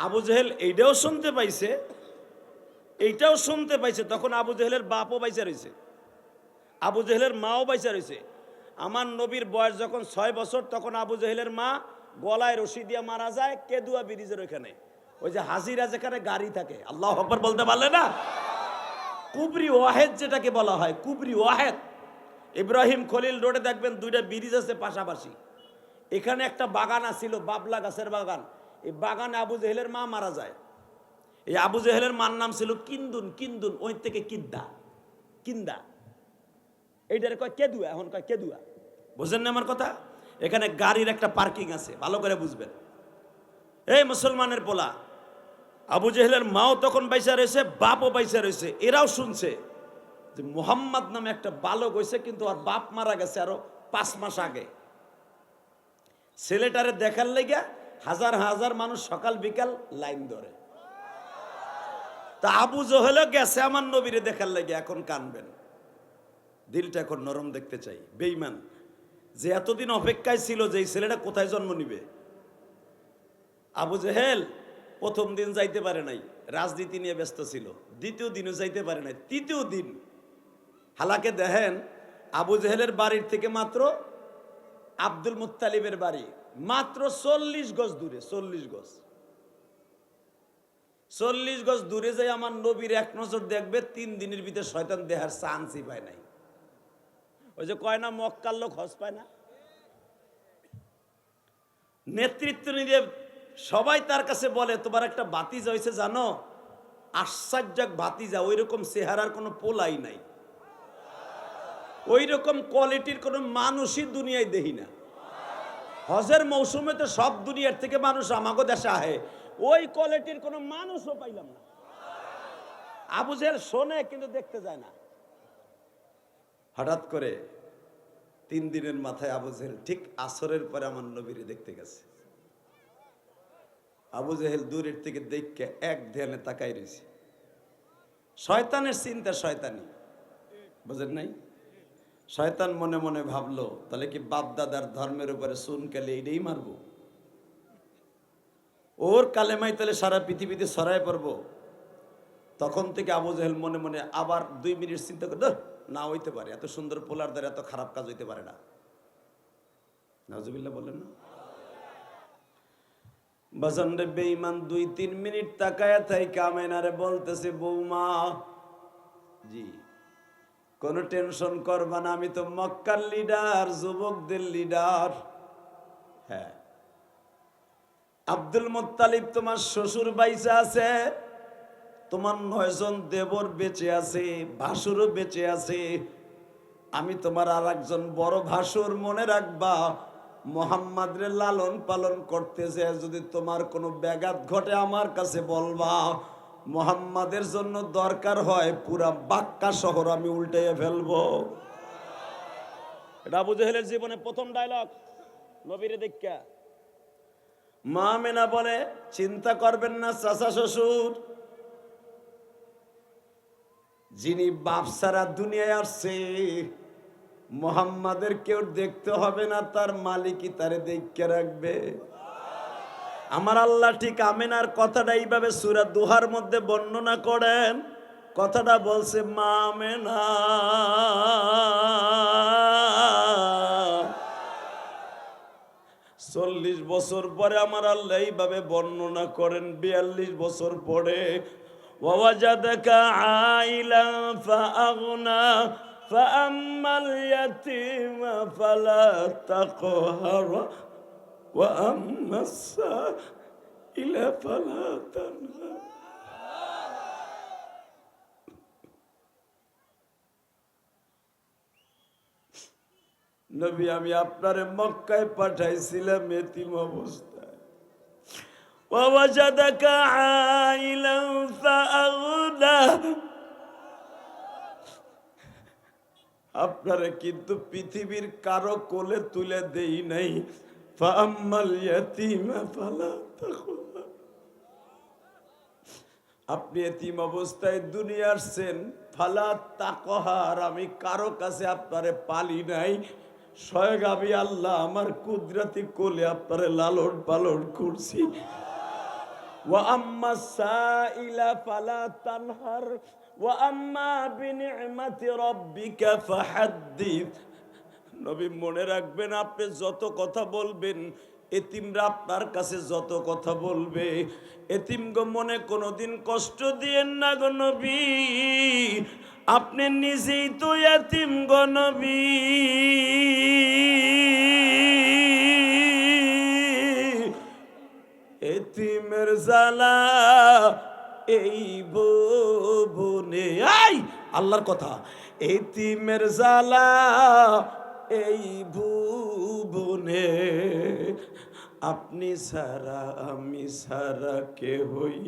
S1: আবু জেহেল এইটাও শুনতে পাইছে, এইটাও শুনতে পাইছে। তখন আবু জেহেলের বাপও বাইচা রয়েছে, আবু জেহেলের মাও বাইচা রয়েছে। আমার নবীর বয়স যখন 6 বছর, তখন আবু জেহেলের মা গলায় রশি দিয়ে মারা যায় কেদুয়া ব্রিজের ওইখানে, ওই যে হাজিরা যেখানে গাড়ি থাকে। আল্লাহু আকবার বলতে পারলে না? কুবরি ওয়াহেদ যেটাকে বলা হয়, কুবরি ওয়াহেদ। ইব্রাহিম খলিল রোডে দেখবেন দুইটা ব্রিজ আছে পাশাপাশি। এখানে একটা বাগান আছিল, বাবলা গাছের বাগান। এই বাগানে আবু জেহেলের মা মারা যায়। এই আবু জেহেলের মার নাম ছিল কিন্দুন। কিন্দুন ওই থেকে কিদ্দা, কিন্দা, এইটার কয় কেদুয়া, এখন কয় কেদুয়া। বুঝেন না আমার কথা? এখানে গাড়ির একটা পার্কিং আছে, ভালো করে বুঝবেন। এই মুসলমানের পোলা, আবু জেহেলের মাও তখন বাইসা রয়েছে, বাপও বাইসা রয়েছে। এরাও শুনছে যে মুহাম্মদ নামে একটা বালক হয়েছে, কিন্তু আর বাপ মারা গেছে আরো 5 মাস আগে। ছেলেটারে দেখার লেগে হাজার হাজার মানুষ সকাল বিকাল লাইন ধরে। তা আবু জেহেলও গেছে আমার নবীরে দেখার লেগে। এখন কানবেন, দিলটা এখন নরম দেখতে চাই। বেঈমান যে এতদিন অপেক্ষায় ছিল যে এই ছেলেটা কোথায় জন্ম নিবে। আবু জেহেল প্রথম দিন যাইতে পারে নাই, রাজনীতি নিয়ে ব্যস্ত ছিল। দ্বিতীয় দিনও যাইতে পারে নাই। তৃতীয় দিন হালাকে দেখেন আবু জেহেলের বাড়ির থেকে মাত্র আব্দুল মুত্তালিবের বাড়ি মাত্র 40 গজ দূরে, 40 গজ। 40 গজ দূরে যাই আমার নবীর এক নজর দেখবে, 3 দিনের ভিতরে শয়তান দেহার চান্সই পায় নাই। ওই যে কয় না মক্কার লোক হজ পায় না। নেতৃত্ব নিয়ে সবাই তার কাছে বলে তোমার একটা ভাতিজা হয়েছে জানো, আশ্চর্যক ভাতিজা, ওই রকম চেহারার কোনো পোলাই নাই, ওই রকম কোয়ালিটির কোনো মানুষই দুনিয়ায় দেখি না। হজের মৌসুমে তো সব দুনিয়ার থেকে মানুষ আমাগো দেশে আহে, ওই কোয়ালিটির কোনো মানুষও পাইলাম না। আবু জেহেল শোনে কিন্তু দেখতে যায় না। হঠাৎ করে 3 দিনের মাথায় আবু জেহেল ঠিক আসরের পরে আমার নবীরে দেখতে গেছে। আবু জেহেল দূরের থেকে দেখে এক ধ্যানে তাকাই রয়েছে। শয়তানের চিন্তা শয়তানি, বুঝেন নাই? শয়তান মনে মনে ভাবলো তাহলে কি বাপ দাদার ধর্মের উপরে চুন কালে এইটাই মারবো, ওর কালেমাই তাহলে সারা পৃথিবীতে ছড়ায় পড়বো। তখন থেকে আবু জেহেল মনে মনে আবার 2 মিনিট চিন্তা করে, না হইতে পারে, এত সুন্দর পোলার দ্বারা এত খারাপ কাজ হইতে পারে না। নাউজুবিল্লাহ বলেন না। বাজানরে বেঈমান 2-3 মিনিট তাকায়া থাই কামেনারে বলতেছে, বৌমা জি কোনো টেনশন করবা না, আমি তো মক্কার লিডার, যুবকদের লিডার। হ্যাঁ, আব্দুল মুত্তালিব তোমার শ্বশুর বাইচা আছে, তোমার 9 জন দেবর বেঁচে আছে, ভাসুরও বেঁচে আছে। আমি তোমার আর একজন বড় ভাসুর, মনে রাখবা মুহাম্মাদরে লালন পালন করতেছে, যদি তোমার কোনো ব্যাঘাত ঘটে আমার কাছে বলবা। মুহাম্মাদের জন্য দরকার হয় পুরা বাক্কা শহর আমি উল্টাইয়ে ফেলবো। এটা আবু জেহেলের জীবনে প্রথম ডায়লগ নবীরে দেখা। মা আমেনা বলে, চিন্তা করবেন না চাচা শ্বশুর, যিনি বাপ সারা দুনিয়ায় আসছে মুহাম্মাদের কেউ দেখতে হবে না, তার মালিকই তারে দেখে রাখবে। আমার আল্লাহ ঠিক আমেনার কথাটা এইভাবে সূরা দুহার মধ্যে বর্ণনা করেন। কথাটা বলছে মা আমেনা, 40 বছর পরে আমার আল্লাহ এইভাবে বর্ণনা করেন। 42 বছর পরে, ওয়াজাদাকা আইলা ফাআগনা ফাআম্মাল ইয়াতীমা ফালা তাকহার ওয়া আম্মাস সাইলা ফালা তানহার। নবী আমি আপনারে মক্কায় পাঠাইছিলাম এতিম অবস্থায়। ওয়াজাদাকা আইলা ফাআগনা, আপনারে কিন্তু পৃথিবীর কারো কোলে তুলে দেই নাই। ফাআম্মাল ইয়াতীমা ফালা তাকহার, আপনি এতিম অবস্থায় দুনিয়া আসছেন, ফালা তাকহার, আমি কারো কাছে আপনারে পালি নাই, স্বয়ং আমি আল্লাহ আমার কুদরতি কোলে আপনারে লালন পালন করছি। ওয়া আম্মা সাইলা ফালা তানহার ওয়া আম্মা বিনি'মাতি রাব্বিকা ফাহাদ্দিস। নবী মনে রাখবেন, আপনি যত কথা বলবেন, এতিমরা আপনার কাছে যত কথা বলবে, এতিম গো মনে কোনোদিন কষ্ট দিয়েন না গো নবী, আপনি নিজেই তো এতিম গো নবী। এতিমের জ্বালা এই ভুবনে, আই আল্লাহর কথা, এতিমের জ্বালা এই ভুবনে, আপনি সারা আমি সারা কেহই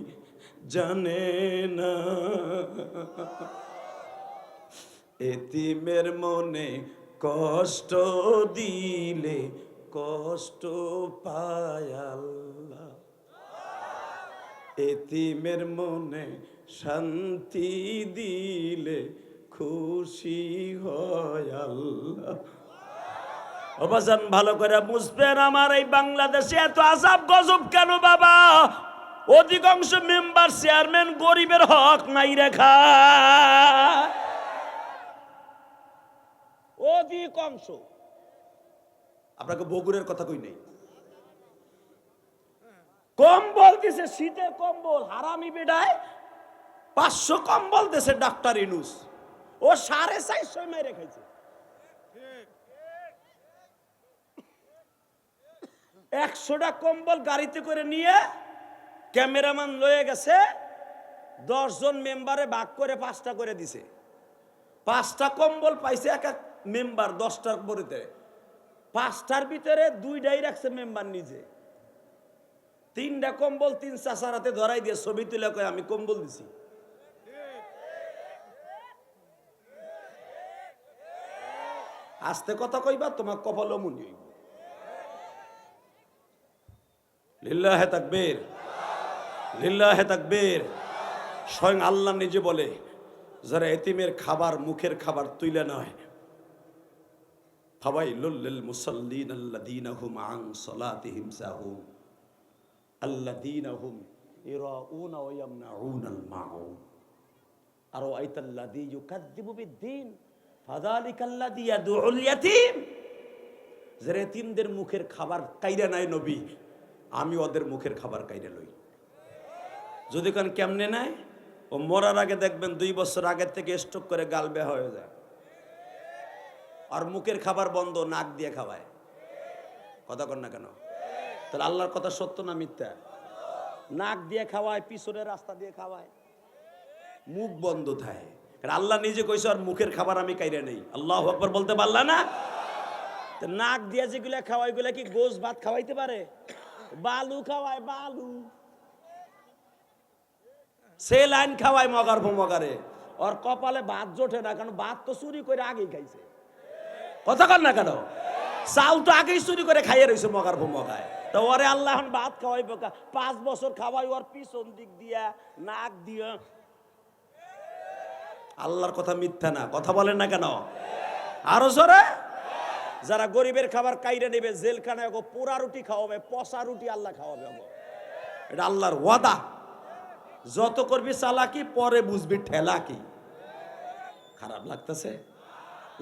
S1: জানে না। এতিমের মনে কষ্ট দিলে কষ্ট পায় আল্লাহ, এতিমের মনে শান্তি দিলে খুশি হয় আল্লাহ। অবাজান ভালো করে বুঝবেন, আমার এই বাংলাদেশে এত আযাব গজব কেন বাবা? অধিকাংশ মেম্বার চেয়ারম্যান গরিবের হক নাই রেখা, অধিকাংশ। আপনাকে বগুড়ের কথা কই নেই, কম্বল দিছে, শীতের কম্বল, হারামি বেডায় 500 কম্বল দিছে ডাক্তার ইনুস, ও 450 মেরে খাইছে। 100টা কম্বল গাড়িতে করে নিয়ে ক্যামেরাম্যান লয়ে গেছে, 10 জন মেম্বারে ভাগ করে 5টা করে দিছে। 5টা কম্বল পাইছে এক এক মেম্বার, 10টার ভিতরে। 5টার ভিতরে 2টাই রাখছে মেম্বার নিজে। 3টা কম্বল 3 চাচার হাতে ধরাই দিয়ে ছবি তুলে কয় আমি কম্বল দিছি। আস্তে কথা কইবা, তোমার কপাল মুনি হইব। লিল্লাহে তাকবীর, লিল্লাহে তাকবীর। স্বয়ং আল্লাহ নিজে বলে, যারা এতিমের খাবার, মুখের খাবার তুইলে নয়, ফাওয়াইলুল লিল মুসাল্লিন আল্লাযীনা হুম আন সালাতিহিম সাহুন আল্লাযীনা হুম ইরাউনা ওয়া ইয়ামনাউনাল মাউন আরাআইতাল্লাযী ইউকাযযিবু বিদ্দীন ফাযালিকাল্লাযী ইয়াদউল ইয়াতীম। যারা এতিমদের মুখের খাবার কাইরা নাই নবী, আমি ওদের মুখের খাবার কাইরা লই। যদি কান কেমনে নাই, ও মরার আগে দেখবেন 2 বছর আগের থেকে স্ট্রোক করে গাল বেয়া হয়ে যায়, আর মুখের খাবার বন্ধ, নাক দিয়ে খাওয়ায়। কথা কন না কেন? তাহলে আল্লাহর কথা সত্য না মিথ্যা? নাক দিয়ে খাওয়ায়, পিছনের রাস্তা দিয়ে খাওয়ায়, মুখ বন্ধ থাকে। আল্লাহ নিজে কইছে আর মুখের খাবার আমি কাইরা নেই। আল্লাহু আকবার বলতে পারলা না? নাক দিয়ে যেগুলা খাওয়াই, গুলা কি গোশ ভাত খাওয়াইতে পারে? বালু খাওয়ায়, বালু। সে লাইন খাওয়ায় মগার মগারে, ওর কপালে ভাত জোটে না, কারণ ভাত তো চুরি করে আগেই খাইছে। কথা কর না কেন? চাউল তো আগেই চুরি করে খাইয়ে রয়েছে মগার মগায়। তো ওরে আল্লাহ এখন ভাত খাওয়াই, 5 বছর খাওয়াই ওর পিছন দিক দিয়া, নাক দিয়া। আল্লাহর কথা মিথ্যা না, কথা বলেন না কেন? আরো জোরে। যারা গরিবের খাবার কাইরে নেবে, জেলখানায় পোড়া রুটি খাওয়াবে, পচা রুটি আল্লাহ খাওয়াবে। এটা আল্লাহর ওয়াদা। যত করবি চালাকি, পরে বুঝবি ঠেলা কি। খারাপ লাগতেছে?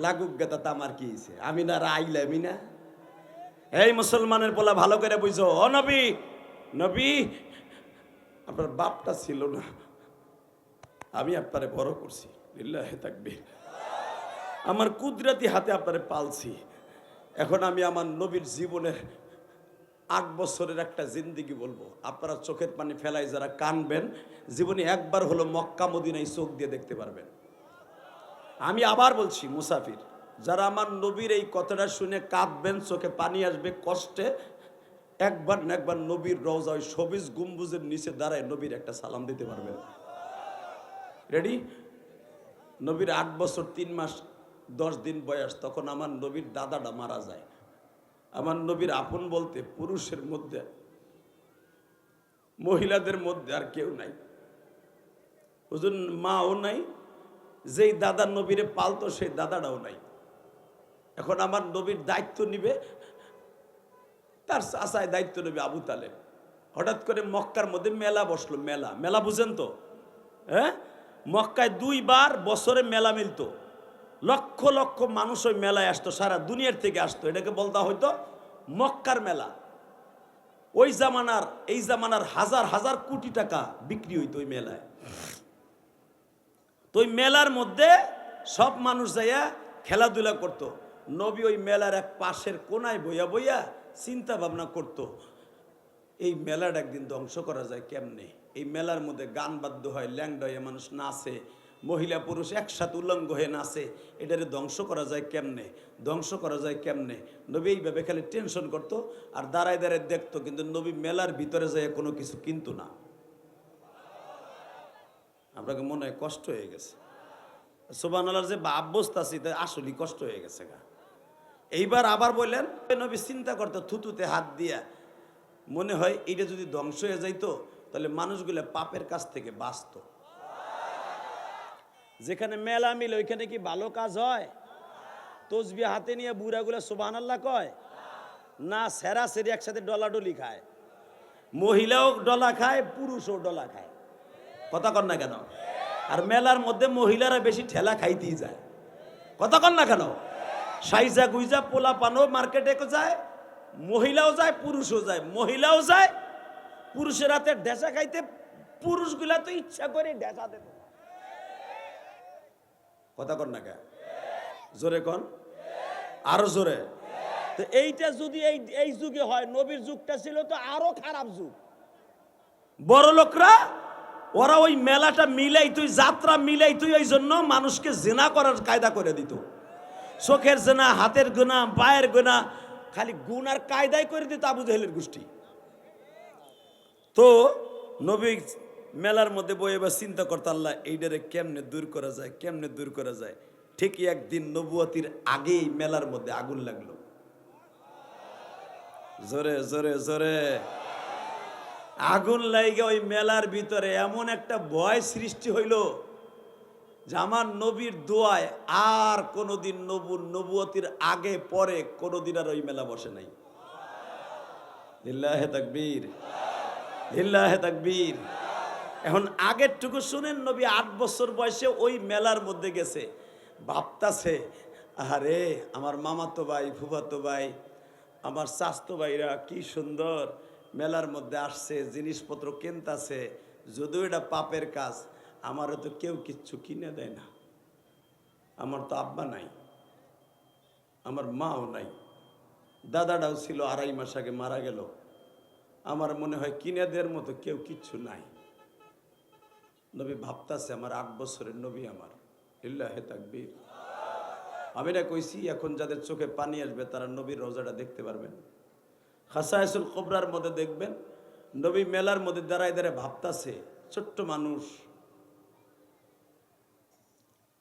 S1: লাগুক গেতা, আমার কি হয়েছে? আমি না আইলামি না? এই মুসলমানের পোলা ভালো করে বুঝো। ও নবী, নবী আপনার বাপটা ছিল না, আমি আপনারে বড় করছি। লিল্লাহে তাকবীর। আমার কুদরতি হাতে আপনারে পালছি। এখন আমি আমার নবীর জীবনের 8 বছরের একটা জিন্দেগি বলবো। আপনারা চোখের পানি ফেলাই যারা কানবেন, জীবনে একবার হলো মক্কা মদিনায় চোখ দিয়ে দেখতে পারবেন। আমি আবার বলছি, মুসাফির যারা আমার নবীর এই কথাটা শুনে কাঁদবেন, চোখে পানি আসবে কষ্টে, একবার না একবার নবীর রওজায় সবিজ গম্বুজের নিচে দাঁড়ায় নবীর একটা সালাম দিতে পারবেন। রেডি? নবীর 8 বছর 3 মাস 10 দিন বয়স, তখন আমার নবীর দাদাটা মারা যায়। আমার নবীর আপন বলতে পুরুষের মধ্যে, মহিলাদের মধ্যে আর কেউ নাই। হুজুর মাও নাই, যেই দাদা নবীরে পালতো সেই দাদাটাও নাই। এখন আমার নবীর দায়িত্ব নিবে, তার চাচায় দায়িত্ব নেবে আবু তালেব। হঠাৎ করে মক্কার মধ্যে মেলা বসলো। মেলা, মেলা বুঝেন তো? হ্যাঁ, মক্কায় 2 বার বছরে মেলা মিলতো। লক্ষ লক্ষ মানুষ ওই মেলায় আসতো, সারা দুনিয়ার থেকে আসতো। এটাকে বলতে হয়তো মক্কার মেলা। ওই জামানার এই জামানার হাজার হাজার কোটি টাকা বিক্রি হইতো ওই মেলায়। তো ওই মেলার মধ্যে সব মানুষ যাইয়া খেলাধুলা করত। নবী ওই মেলার এক পাশের কোনায় বইয়া বইয়া চিন্তা ভাবনা করত, এই মেলার একদিন ধ্বংস করা যায় কেমনে। এই মেলার মধ্যে গান বাদ্য হয়, ল্যাংডা হয়ে মানুষ নাচে, মহিলা পুরুষ একসাথে উলঙ্গ হয়ে নাচে, এটারে ধ্বংস করা যায় কেমনে, ধ্বংস করা যায় কেমনে। নবী এইভাবে খালি টেনশন করতো আর দাঁড়ায় দাঁড়ায় দেখতো, কিন্তু নবী মেলার ভিতরে যায় কোনো কিছু কিনতো না। আপনাকে মনে হয় কষ্ট হয়ে গেছে? সুবহানাল্লাহর যে অভ্যস্ত আছি, তাই আসলেই কষ্ট হয়ে গেছে গা। এইবার আবার বললেন, নবী চিন্তা করতো থুতুতে হাত দিয়া, মনে হয় এইটা যদি ধ্বংস হয়ে যাইতো তাহলে মানুষগুলো পাপের কাছ থেকে বাঁচত। যেখানে মেলা মিল ওইখানে কি ভালো কাজ হয়? তসবিহ হাতে নিয়ে বুড়াগুলো সুবহানাল্লাহ কয় না, সেরা সেরি একসাথে ডলাডলি খায়। মহিলাও ডলা খায়, পুরুষও ডলা খায়। কথা কন না কেন? আর মেলার মধ্যে মহিলারা বেশি ঠেলা খাইতেই যায়। কথা কন না কেন? সাইজা গুইজা পোলা পানো মার্কেটে যায়, মহিলাও যায় পুরুষও যায়, মহিলাও যায় পুরুষের হাতে ঢেসা খাইতে পুরুষগুলা তো ইচ্ছা করে ঢেসা দেব। কথা কন না কে? জোরে কন, আরো জোরে। তো এইটা যদি এই যুগে হয়, নবীর যুগটা ছিল তো আরো খারাপ যুগ। বড় লোকরা ওরা ওই মেলাটা মিলাই তুই যাত্রা মিলাই তুই ওই জন্য মানুষকে জেনা করার কায়দা করে দিত। চোখের জেনা, হাতের গোনা, পায়ের গোনা, খালি গুনার কায়দাই করে দিত আবু জাহেলের গোষ্ঠী। তো নবী মেলার মধ্যে বই এবার চিন্তা করতে, আল্লাহ এইটারে কেমনে দূর করা যায়, কেমনে দূর করা যায়। ঠিকই একদিন নবুয়তির আগেই মেলার মধ্যে আগুন লাগলো। জোরে জোরে জোরে আগুন লাগে ওই মেলার ভিতরে এমন একটা ভয় সৃষ্টি হইল যে আমার নবীর দোয়ায় আর কোনোদিন নবুয়তির আগে পরে কোনোদিন আর ওই মেলা বসে নাই। লিল্লাহে তাকবীর, লিল্লাহে তাকবীর। এখন আগেরটুকু শুনেন, নবী 8 বছর বয়সে ওই মেলার মধ্যে গেছে, ভাবতাছে আরে আমার মামাতো ভাই, ফুফাতো ভাই, আমার চাচতো ভাইরা কি সুন্দর মেলার মধ্যে আসছে, জিনিসপত্র কিনতাছে। যদিও এটা পাপের কাজ, আমারও তো কেউ কিচ্ছু কিনে দেয় না। আমার তো আব্বা নাই, আমার মাও নাই, দাদাটাও ছিল 2.5 মাস আগে মারা গেল। আমার মনে হয় কিনে দেওয়ার মতো কেউ কিচ্ছু নাই। নবী ভাবতাছে আমার 8 বছরের নবী আমার। লিল্লাহে তাকবীর। আমি না কইছি এখন যাদের চোখে পানি আসবে তারা নবীর রওজাটা দেখতে পারবেন। খাসায়েসুল কুবরার মধ্যে দেখবেন নবী মেলার মধ্যে দাঁড়ায় দাঁড়ায় ভাবতাছে, ছোট্ট মানুষ,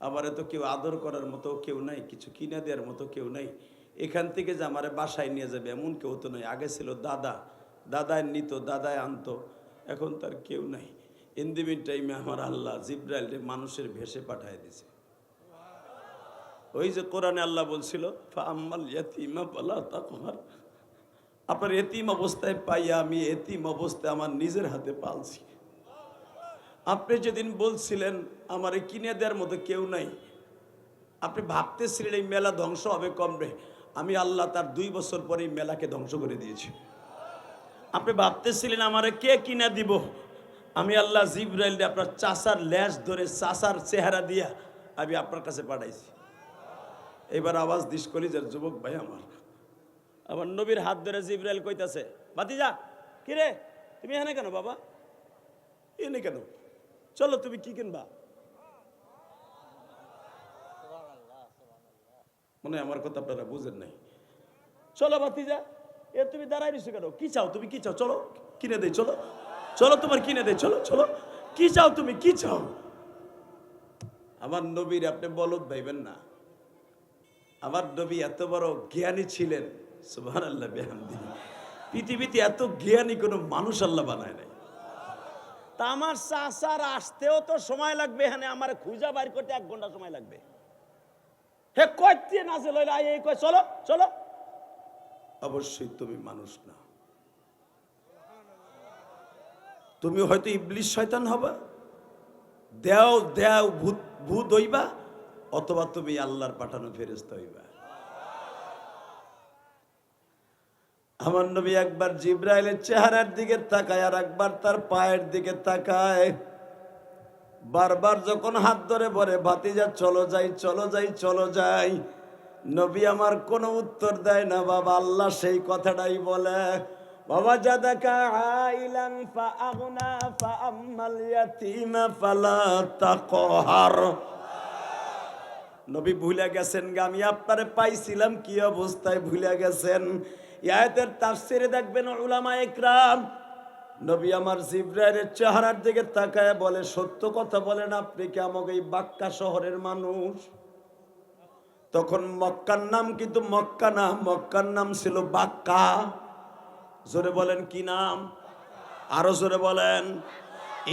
S1: আমার তো কেউ আদর করার মতো কেউ নাই, কিছু কিনে দেওয়ার মতো কেউ নাই। এখান থেকে যে আমারে বাসায় নিয়ে যাবে এমন কেউ তো নাই। আগে ছিল দাদা, দাদায় নিত, দাদায় আনতো, এখন তার কেউ নাই। ইন দি মিন টাইমে আমার আল্লাহ জিব্রাইলকে মানুষের ভেসে পাঠায় দিয়েছে। ওই যে কোরআনে আল্লাহ বলছিল ফাআম্মাল ইয়াতীমা ফালা তাকহার, আপনার এতিম অবস্থায় পাইয়া আমি এতিম অবস্থায় আমার নিজের হাতে পালছি। আপনি যেদিন বলছিলেন আমারে কিনে দেওয়ার মতো কেউ নাই, আপনি ভাবতেছিলেন এই মেলা ধ্বংস হবে কমবে, আমি আল্লাহ তার 2 বছর পরে এই মেলাকে ধ্বংস করে দিয়েছি। আপনি ভাবতেছিলেন আমারে কে কিনা দিব, আমি আল্লাহ জিব্রাইলকে আপনার চাচার লেজ ধরে চাচার চেহারা দিয়া আমি আপনার কাছে পাঠাইছি। এবার আওয়াজ দিস কলিজার যুবক ভাই আমার নবীর হাত ধরে জিব্রাইল কইতাছে, ভাতিজা কিরে তুমি এখানে কেন বাবা, এনে কেন, চলো তুমি কি কিনবা। মনে হয় আমার কথা আপনারা বুঝেন নাই। চলো ভাতিজা, এ তুমি দাঁড়াই রইছো কেন, কি চাও তুমি, কি চাও, চলো কিনে দেই, চলো চলো তোমার কিনে দেই, চলো চলো, কি চাও তুমি, কি চাও। আমার নবীর আপনি বলদ ভাইবেন না, আমার নবী এত বড় জ্ঞানী ছিলেন, সুবহানাল্লাহ বিহামদিহি। পৃথিবীতে এত জ্ঞানী কোনো মানুষ আল্লাহ বানায় নাই। তা আমার চাচার আসতেও তো সময় লাগবে, এখানে আমার খুঁজা বাইর করতে 1 ঘন্টা সময় লাগবে। হে কইতে নাজে লইলা এই কই চলো চলো, অবশ্যই তুমি মানুষ না, তুমি হয়তো ইবলিস শয়তান হবা, দেও দেও ভূত ভূত হইবা, অথবা তুমি আল্লাহর পাঠানো ফেরেশতা হইবা। আমার নবী একবার জিব্রাইলের চেহারার দিকে তাকায় আর একবার তার পায়ের দিকে তাকায়। বারবার যখন হাত ধরে বলে ভাতিজা চলো যাই চলো যাই চলো যাই, নবী আমার কোনো উত্তর দেয় না। বাবা আল্লাহ সেই কথাটাই বলে, বাবা জাদাকা আইলান ফাআগনা ফাআম্মাল ইয়াতীমা ফালা তাকহার। নবী ভুলে গেছেন, আমি আপনারে পাইছিলাম কি অবস্থায় ভুলে গেছেন। আয়াতের তাফসিরে দেখবেন উলামায়ে ইকরাম, নবী আমার জিব্রাইলের চেহারার দিকে তাকায় বলে, সত্য কথা বলেন আপনি কি আমাকে এই বাক্কা শহরের মানুষ? তখন মক্কার নাম কিন্তু মক্কা না, মক্কার নাম ছিল বাক্কা। জোরে বলেন কি নাম, আরো জোরে বলেন।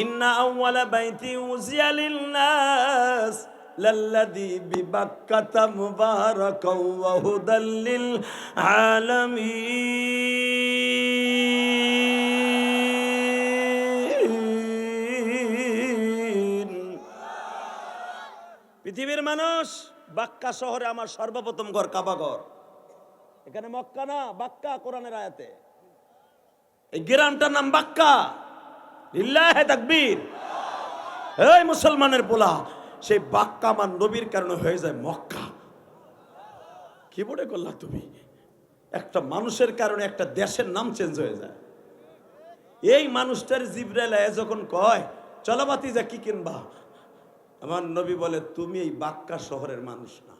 S1: ইন্না আউওয়ালা বাইতি উযিয়া লিন-নাস লাল্লাযী বিবাক্কাতা মুবারাকাও ওয়া হুদাল লিল আলামিন। পৃথিবীর মানুষ, বাক্কা শহরে আমার সর্বপ্রথম ঘর কাবা ঘর। এখানে মক্কা না, বাক্কা কোরআনের আয়াতে। এই গ্রামটার নাম বাক্কা। লিল্লাহে তাকবীর। এই মুসলমানের পোলা, সেই বাক্কা আমার নবীর কারণে হয়ে যায় মক্কা। কি বলে করলা তুমি? একটা মানুষের কারণে একটা দেশের নাম চেঞ্জ হয়ে যায়। এই মানুষটার জিবরাইল যখন কয় চলো ভাতিজা কি কিনবা, আমার নবী বলে তুমি এই বাক্কা শহরের মানুষ না,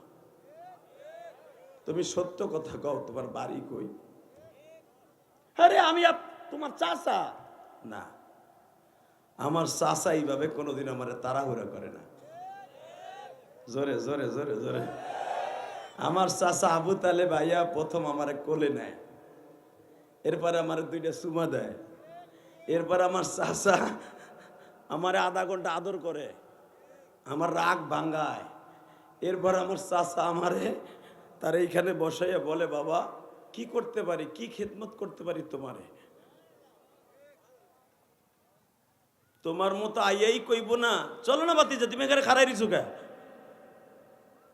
S1: তুমি সত্য কথা কও, তোমার বাড়ি কই? আরে আমি তোমার চাচা না। আমার চাচা এইভাবে কোনোদিন আমার তাড়াহুড়া করে না। জোরে জোরে জোরে জোরে। আমার চাচা আবু তালে ভাইয়া প্রথম আমারে কোলে নেয়, এরপরে আমার দুইটা চুমা দেয়, এরপর আমার চাচা আমার আধা ঘন্টা আদর করে, আমার রাগ ভাঙ্গায়, এরপর আমার চাচা আমারে তার এইখানে বসাইয়া বলে বাবা কি করতে পারি, কি খিদমত করতে পারি তোমারে? তোমার মতো আইয়াই কইব না চলো না বাতিজা তুমি এখানে খারাই রিছু কে?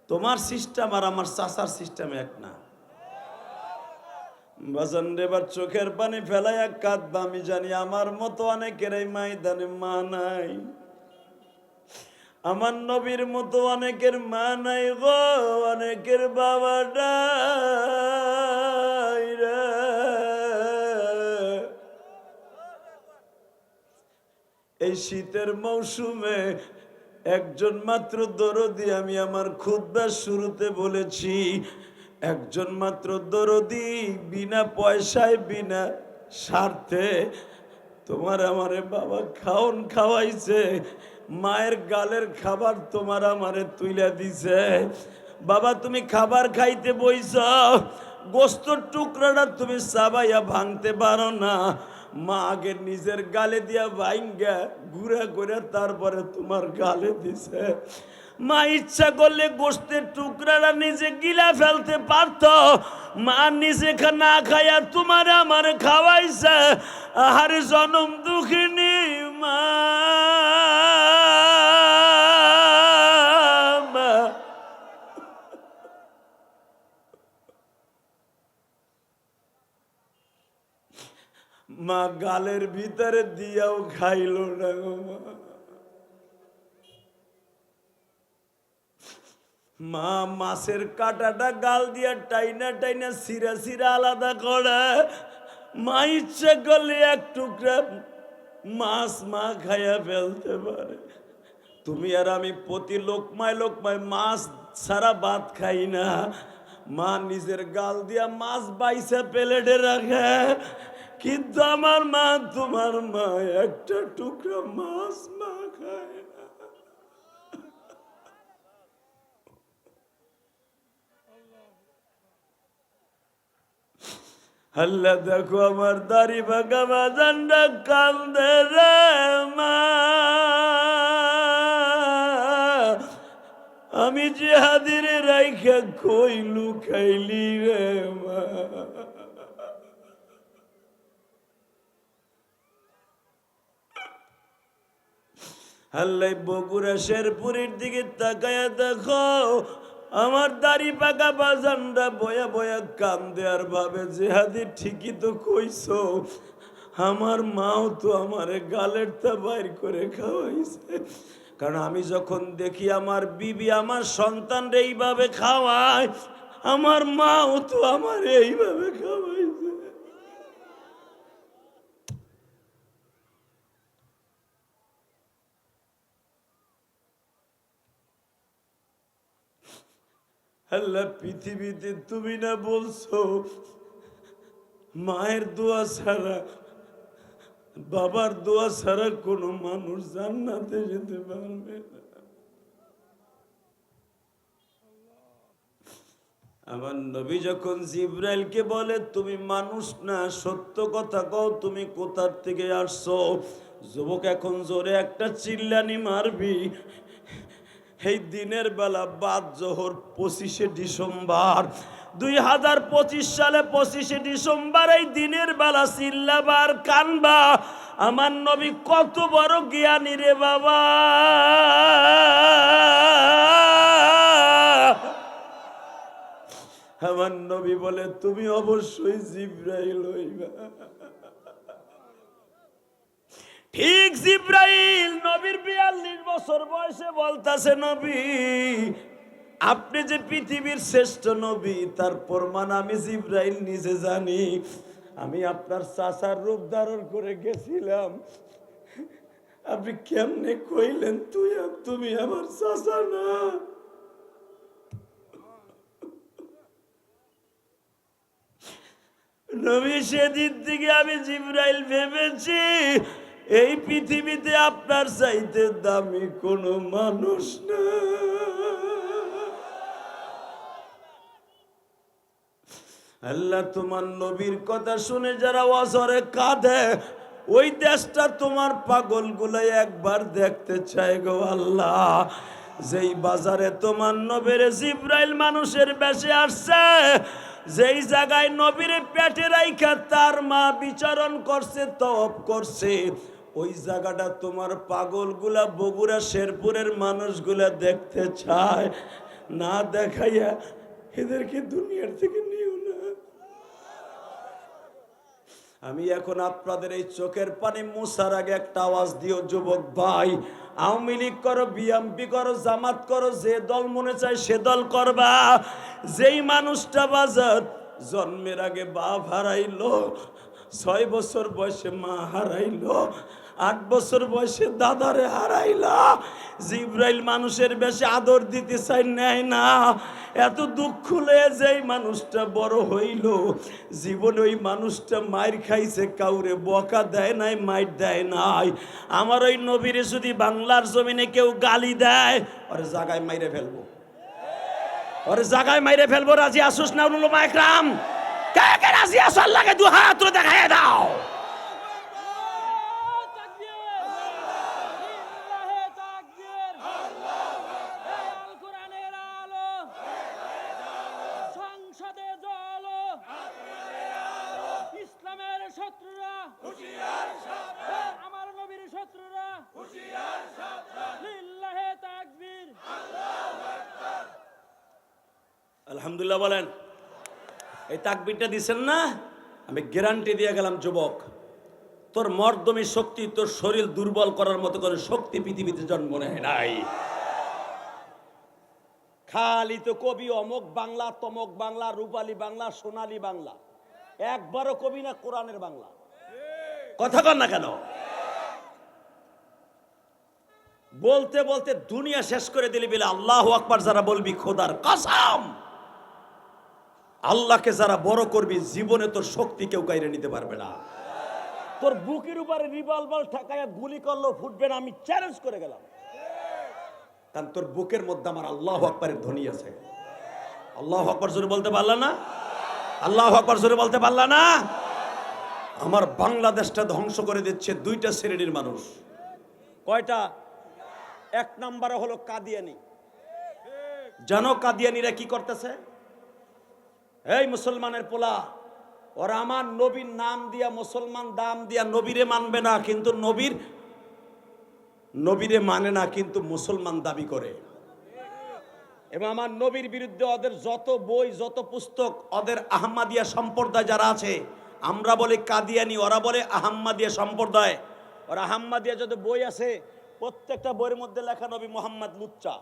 S1: তোমার সিস্টেম আর আমার চাচার সিস্টেম এক না। বাজান এবার চোখের পানি ফেলাইয়া কাঁদবা, আমি জানি আমার মতো অনেকের এই ময়দানে মা নাই, আমার নবীর মতো অনেকের মা নাই গো, অনেকের বাবা নাই রে। এই শীতের মৌসুমে একজন মাত্র দরদি, আমি আমার খুতবার শুরুতে বলেছি, একজন মাত্র দরদি বিনা পয়সায় বিনা স্বার্থে তোমার আমারে বাবা খাওন খাওয়াইছে, মায়ের গালের খাবার তোমার আমারে তুইলা দিছে। বাবা তুমি খাবার খাইতে বইছ, গোস্তর টুকরাটা তুমি চাবাইয়া ভাঙতে পারো না, মা আগে নিজের গালে দিয়া ভাঙ্গা ঘুরা ঘুরে তারপরে তোমার গালে দিছে। মা ইচ্ছা করলে গোস্তের টুকরাটা নিজে গিলা ফেলতে পারত, মা নিজে না খাইয়া তোমার আমার খাওয়াইছে। আর জনম দুঃখিনী মা, মা গালের ভিতরে দিয়াও খাইল না গো মা। মা মাছের কাঁটাটা গাল দিয়া টাইনা টাইনা সিরা সিরা আলাদা করে, মা ইচ্ছে করলে এক টুকরা মাছ মা খাইয়া ফেলতে পারে। তুমি আর আমি প্রতি লোকমায় লোকমায় মাছ ছাড়া ভাত খাই না, মা নিজের গাল দিয়া মাছ বাইসা প্লেটে রাখে, কিন্তু আমার মা তোমার মা একটা টুকরা মাছ মা খায় না। আল্লাহ দেখো আমার দাড়ি ভাগা বাজানটা কান্দে রে মা, আমি যে হাদিরে রাইখা কইলু খাইলি রে মা। আল্লাহ বগুড়া শেরপুরের দিকে তাকায়া দেখো আমার দাড়ি পাকা বাজানরা বয়া বয়া কান্দে আর ভাবে জেহাদি ঠিকই তো কইছো, আমার মাও তো আমার গালের তা বাইর করে খাওয়াইছে। কারণ আমি যখন দেখি আমার বিবি আমার সন্তানরা এইভাবে খাওয়ায়, আমার মাও তো আমার এইভাবে খাওয়াইছে। আল্লাহ পৃথিবীতে তুমি না বলছো মায়ের দোয়া ছাড়া বাবার দোয়া ছাড়া কোনো মানুষ জান্নাতে যেতে পারবে না। আমার নবী যখন জিবরাইলকে বলে তুমি মানুষ না সত্য কথা কও, তুমি কোথার থেকে আসছো? যুবক এখন জোরে একটা চিল্লানি মারবি। এই দিনের বেলা বাদ জোহর 25শে ডিসেম্বর 2025 সালে 25শে ডিসেম্বর এই দিনের বেলা চিল্লাবার কানবা, আমার নবী কত বড় জ্ঞানী রে বাবা। আমার নবী বলে তুমি অবশ্যই জিবরাইল হইবা। ঠিক জিব্রাইল নবীর 42 বছর বয়সে বলতাছে, নবী আপনি যে পৃথিবীর শ্রেষ্ঠ নবী তার প্রমাণ আমি জিব্রাইল নিজে জানি। আমি আপনার চাচার রূপ ধারণ করে গেছিলাম, আপনি কেমনে কইলেন তুমি আমার চাচা না? নবী সেদিন থেকে আমি জিব্রাইল ভেবেছি এই পৃথিবীতে আপনার চাইতে দামি কোনো মানুষ না। আল্লাহ তোমার নবীর কথা শুনে যারা অঝরে কাঁদে ওই দেশটা তোমার পাগল গুলাই একবার দেখতে চাই গো আল্লাহ। যেই বাজারে তোমার নবীর জিব্রাইল মানুষের বেশে আসছে, যেই জায়গায় নবীর পেটে রাইখা তার মা বিচারণ করছে, তওয়াব করছে, ওই জায়গাটা তোমার পাগলগুলা বগুড়া শেরপুরের মানুষগুলা দেখতে চায়। না দেখাইয়া এদেরকে দুনিয়ার থেকে নিও না। আমি এখন আপনাদের এই চোখের পানি মুছার আগে একটা আওয়াজ দিও, যুবক ভাই, আওয়ামী লীগ করো, বিএনপি করো, জামাত করো, যে দল মনে চায় সে দল করবা। যেই মানুষটা বাজার জন্মের আগে বাপ হারাইলো, 6 বছর বয়সে মা হারাইলো, 8 বছর বয়সে দাদারে হারাইলা, জিব্রাইল মানুষের বেশি আদর দিতে চাই নেয় না। এত দুঃখ লয়ে যেই মানুষটা বড় হইল, জীবনে ওই মানুষটা মাইর খাইছে, কাউরে বকা দেয় নাই, মাইর দেয় নাই। আমার ওই নবীরে যদি বাংলার জমিনে কেউ গালি দেয়, ওরে জায়গায় মাইরে ফেলবো, ওরে জায়গায় মাইরে ফেলবো। রাজি আসুস না উলুমা একরাম? কে কে রাজি আসো? আল্লাহকে দু হাত তুলে দেখায় দাও। আলহামদুলিল্লাহ বলেন। এই তাকবীরটা দিছেন না, আমি গ্যারান্টি দিয়ে গেলাম, যুবক তোর মর্দমী শক্তি, তোর শরীর দুর্বল করার মতো করে শক্তি পৃথিবীতে জন্ম নেয় নাই। খালি তো কবি অমুক বাংলা, তমক বাংলা, রূপালী বাংলা, সোনালী বাংলা, একবারও কবি না কোরআনের বাংলা। কথা কন না কেন? বলতে বলতে দুনিয়া শেষ করে দিলি বলে আল্লাহু আকবার যারা বলবি, খোদার কসম, আল্লাহকে যারা বড় করবি, জীবনে তোর শক্তি কেউ কাইরে নিতে পারবে না। তোর বুকের উপরে রিভলভার ঠেকায়া গুলি করলেও ফুটবে না, আমি চ্যালেঞ্জ করে গেলাম। কারণ তোর বুকের মধ্যে আমার আল্লাহু আকবারের ধ্বনি আছে। আল্লাহু আকবার জোরে বলতে পারলা না? আল্লাহু আকবার জোরে বলতে পারলা না? আমার বাংলাদেশটা ধ্বংস করে দিচ্ছে দুইটা শ্রেণীর মানুষ। কয়টা? এক নম্বরে হলো কাদিয়ানি। জানো কাদিয়ানিরা কি করতেছে? এই মুসলমানের পোলা, ওরা আমার নবীর নাম দিয়া, মুসলমান দাম দিয়া নবীরে মানবে না, কিন্তু নবীরে মানে না, কিন্তু মুসলমান দাবি করে। এবং আমার নবীর বিরুদ্ধে ওদের যত বই, যত পুস্তক, ওদের আহম্মদিয়া সম্প্রদায় যারা আছে, আমরা বলি কাদিয়ানি, ওরা বলে আহম্মদিয়া সম্প্রদায়। ওরা আহম্মদিয়া যত বই আছে, প্রত্যেকটা বইয়ের মধ্যে লেখা নবী মোহাম্মদ লুচ্চা।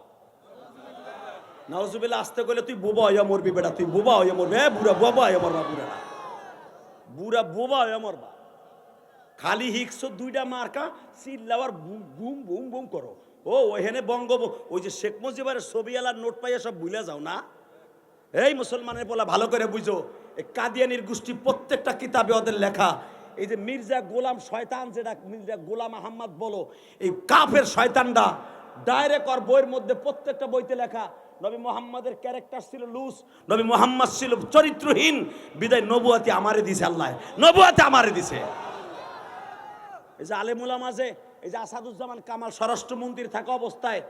S1: নাউজুবিল্লাহ। আসতে কইলে তুই বোবা হইয়া মরবি বেটা, তুই বোবা হইয়া মরবি। বুড়া বোবা হইয়া মরবা, বুড়া না, বুড়া বোবা হইয়া মরবা। খালি হিকশো দুইটা মার্কা চিল্লাওয়ার বুম বুম বুম বুম করো। ও ওইখানে ওই যে শেখ মুজিবের ছবিওয়ালার নোট পাইয়া সব ভুলে যাও না। এই মুসলমানের বলা ভালো করে বুঝো, এই কাদিয়ানির গোষ্ঠী প্রত্যেকটা কিতাবে ওদের লেখা। এই যে মির্জা গোলাম শয়তান, যেটা মির্জা গোলাম আহম্মদ বলো, এই কাফের শয়তানটা ডাইরেক্ট ওর বইয়ের মধ্যে প্রত্যেকটা বইতে লেখা নবী মুহাম্মাদের ক্যারেক্টার ছিল লুজ, নবী মুহাম্মদ ছিল চরিত্রহীন, বিদায় নবুয়াতি আমারে দিছে, আল্লাহ নবুয়াতি আমারে দিছে। এই যে আলেমুল মাঝে এই যে আসাদুজ্জামান কামাল স্বরাষ্ট্রমন্ত্রী থাকা অবস্থায়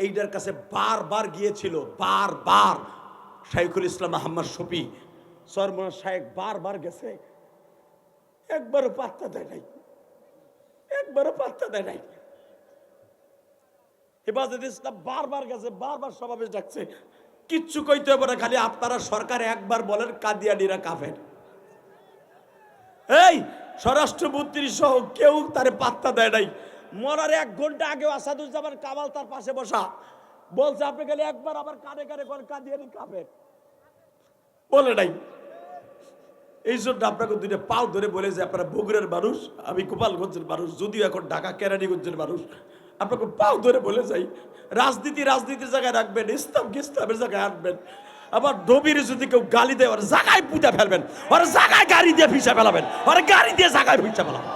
S1: এইটার কাছে বারবার গিয়েছিল, বারবার। শাইখুল ইসলাম আহমদ শফি সরমনা শায়েখ বারবার গেছে, একবারও পাত্তা দেয় নাই, একবারও পাত্তা দেয় নাই। হেফাজত ইসলাম বারবার গেছে, বারবার সমাবেশ ডাকছে, কিচ্ছু কইতে হবে না, খালি আপনারা সরকার একবার বলেন কাদিয়ানিরা কাফের। এই স্বরাষ্ট্রমন্ত্রী সহ কেউ তারে পাত্তা দেয় নাই। মরার 1 ঘন্টা আগে আসাদুজ্জামান কামাল তার পাশে বসা বলছে, আপনি গেলে একবার আবার কানে কানে করে কাঁদিয়ে কাঁপেন, বলে নাই। এই জন্য আপনাকে 2টা পাও ধরে বলে যে আপনারা বগুড়ার মানুষ, আমি গোপালগঞ্জের মানুষ, যদিও এখন ঢাকা কেরানীগঞ্জের মানুষ, আপনাকে পাও ধরে বলে যাই, রাজনীতির জায়গায় রাখবেন, ইসলামের জায়গায় আনবেন। আবার নবীর যদি কেউ গালি দেয় ওর জায়গায় পুঁতে ফেলবেন, ওর জায়গায় গাড়ি দিয়ে ভিসা ফেলাবেন, ওর গাড়ি দিয়ে জায়গায় ভিসা ফেলাবেন।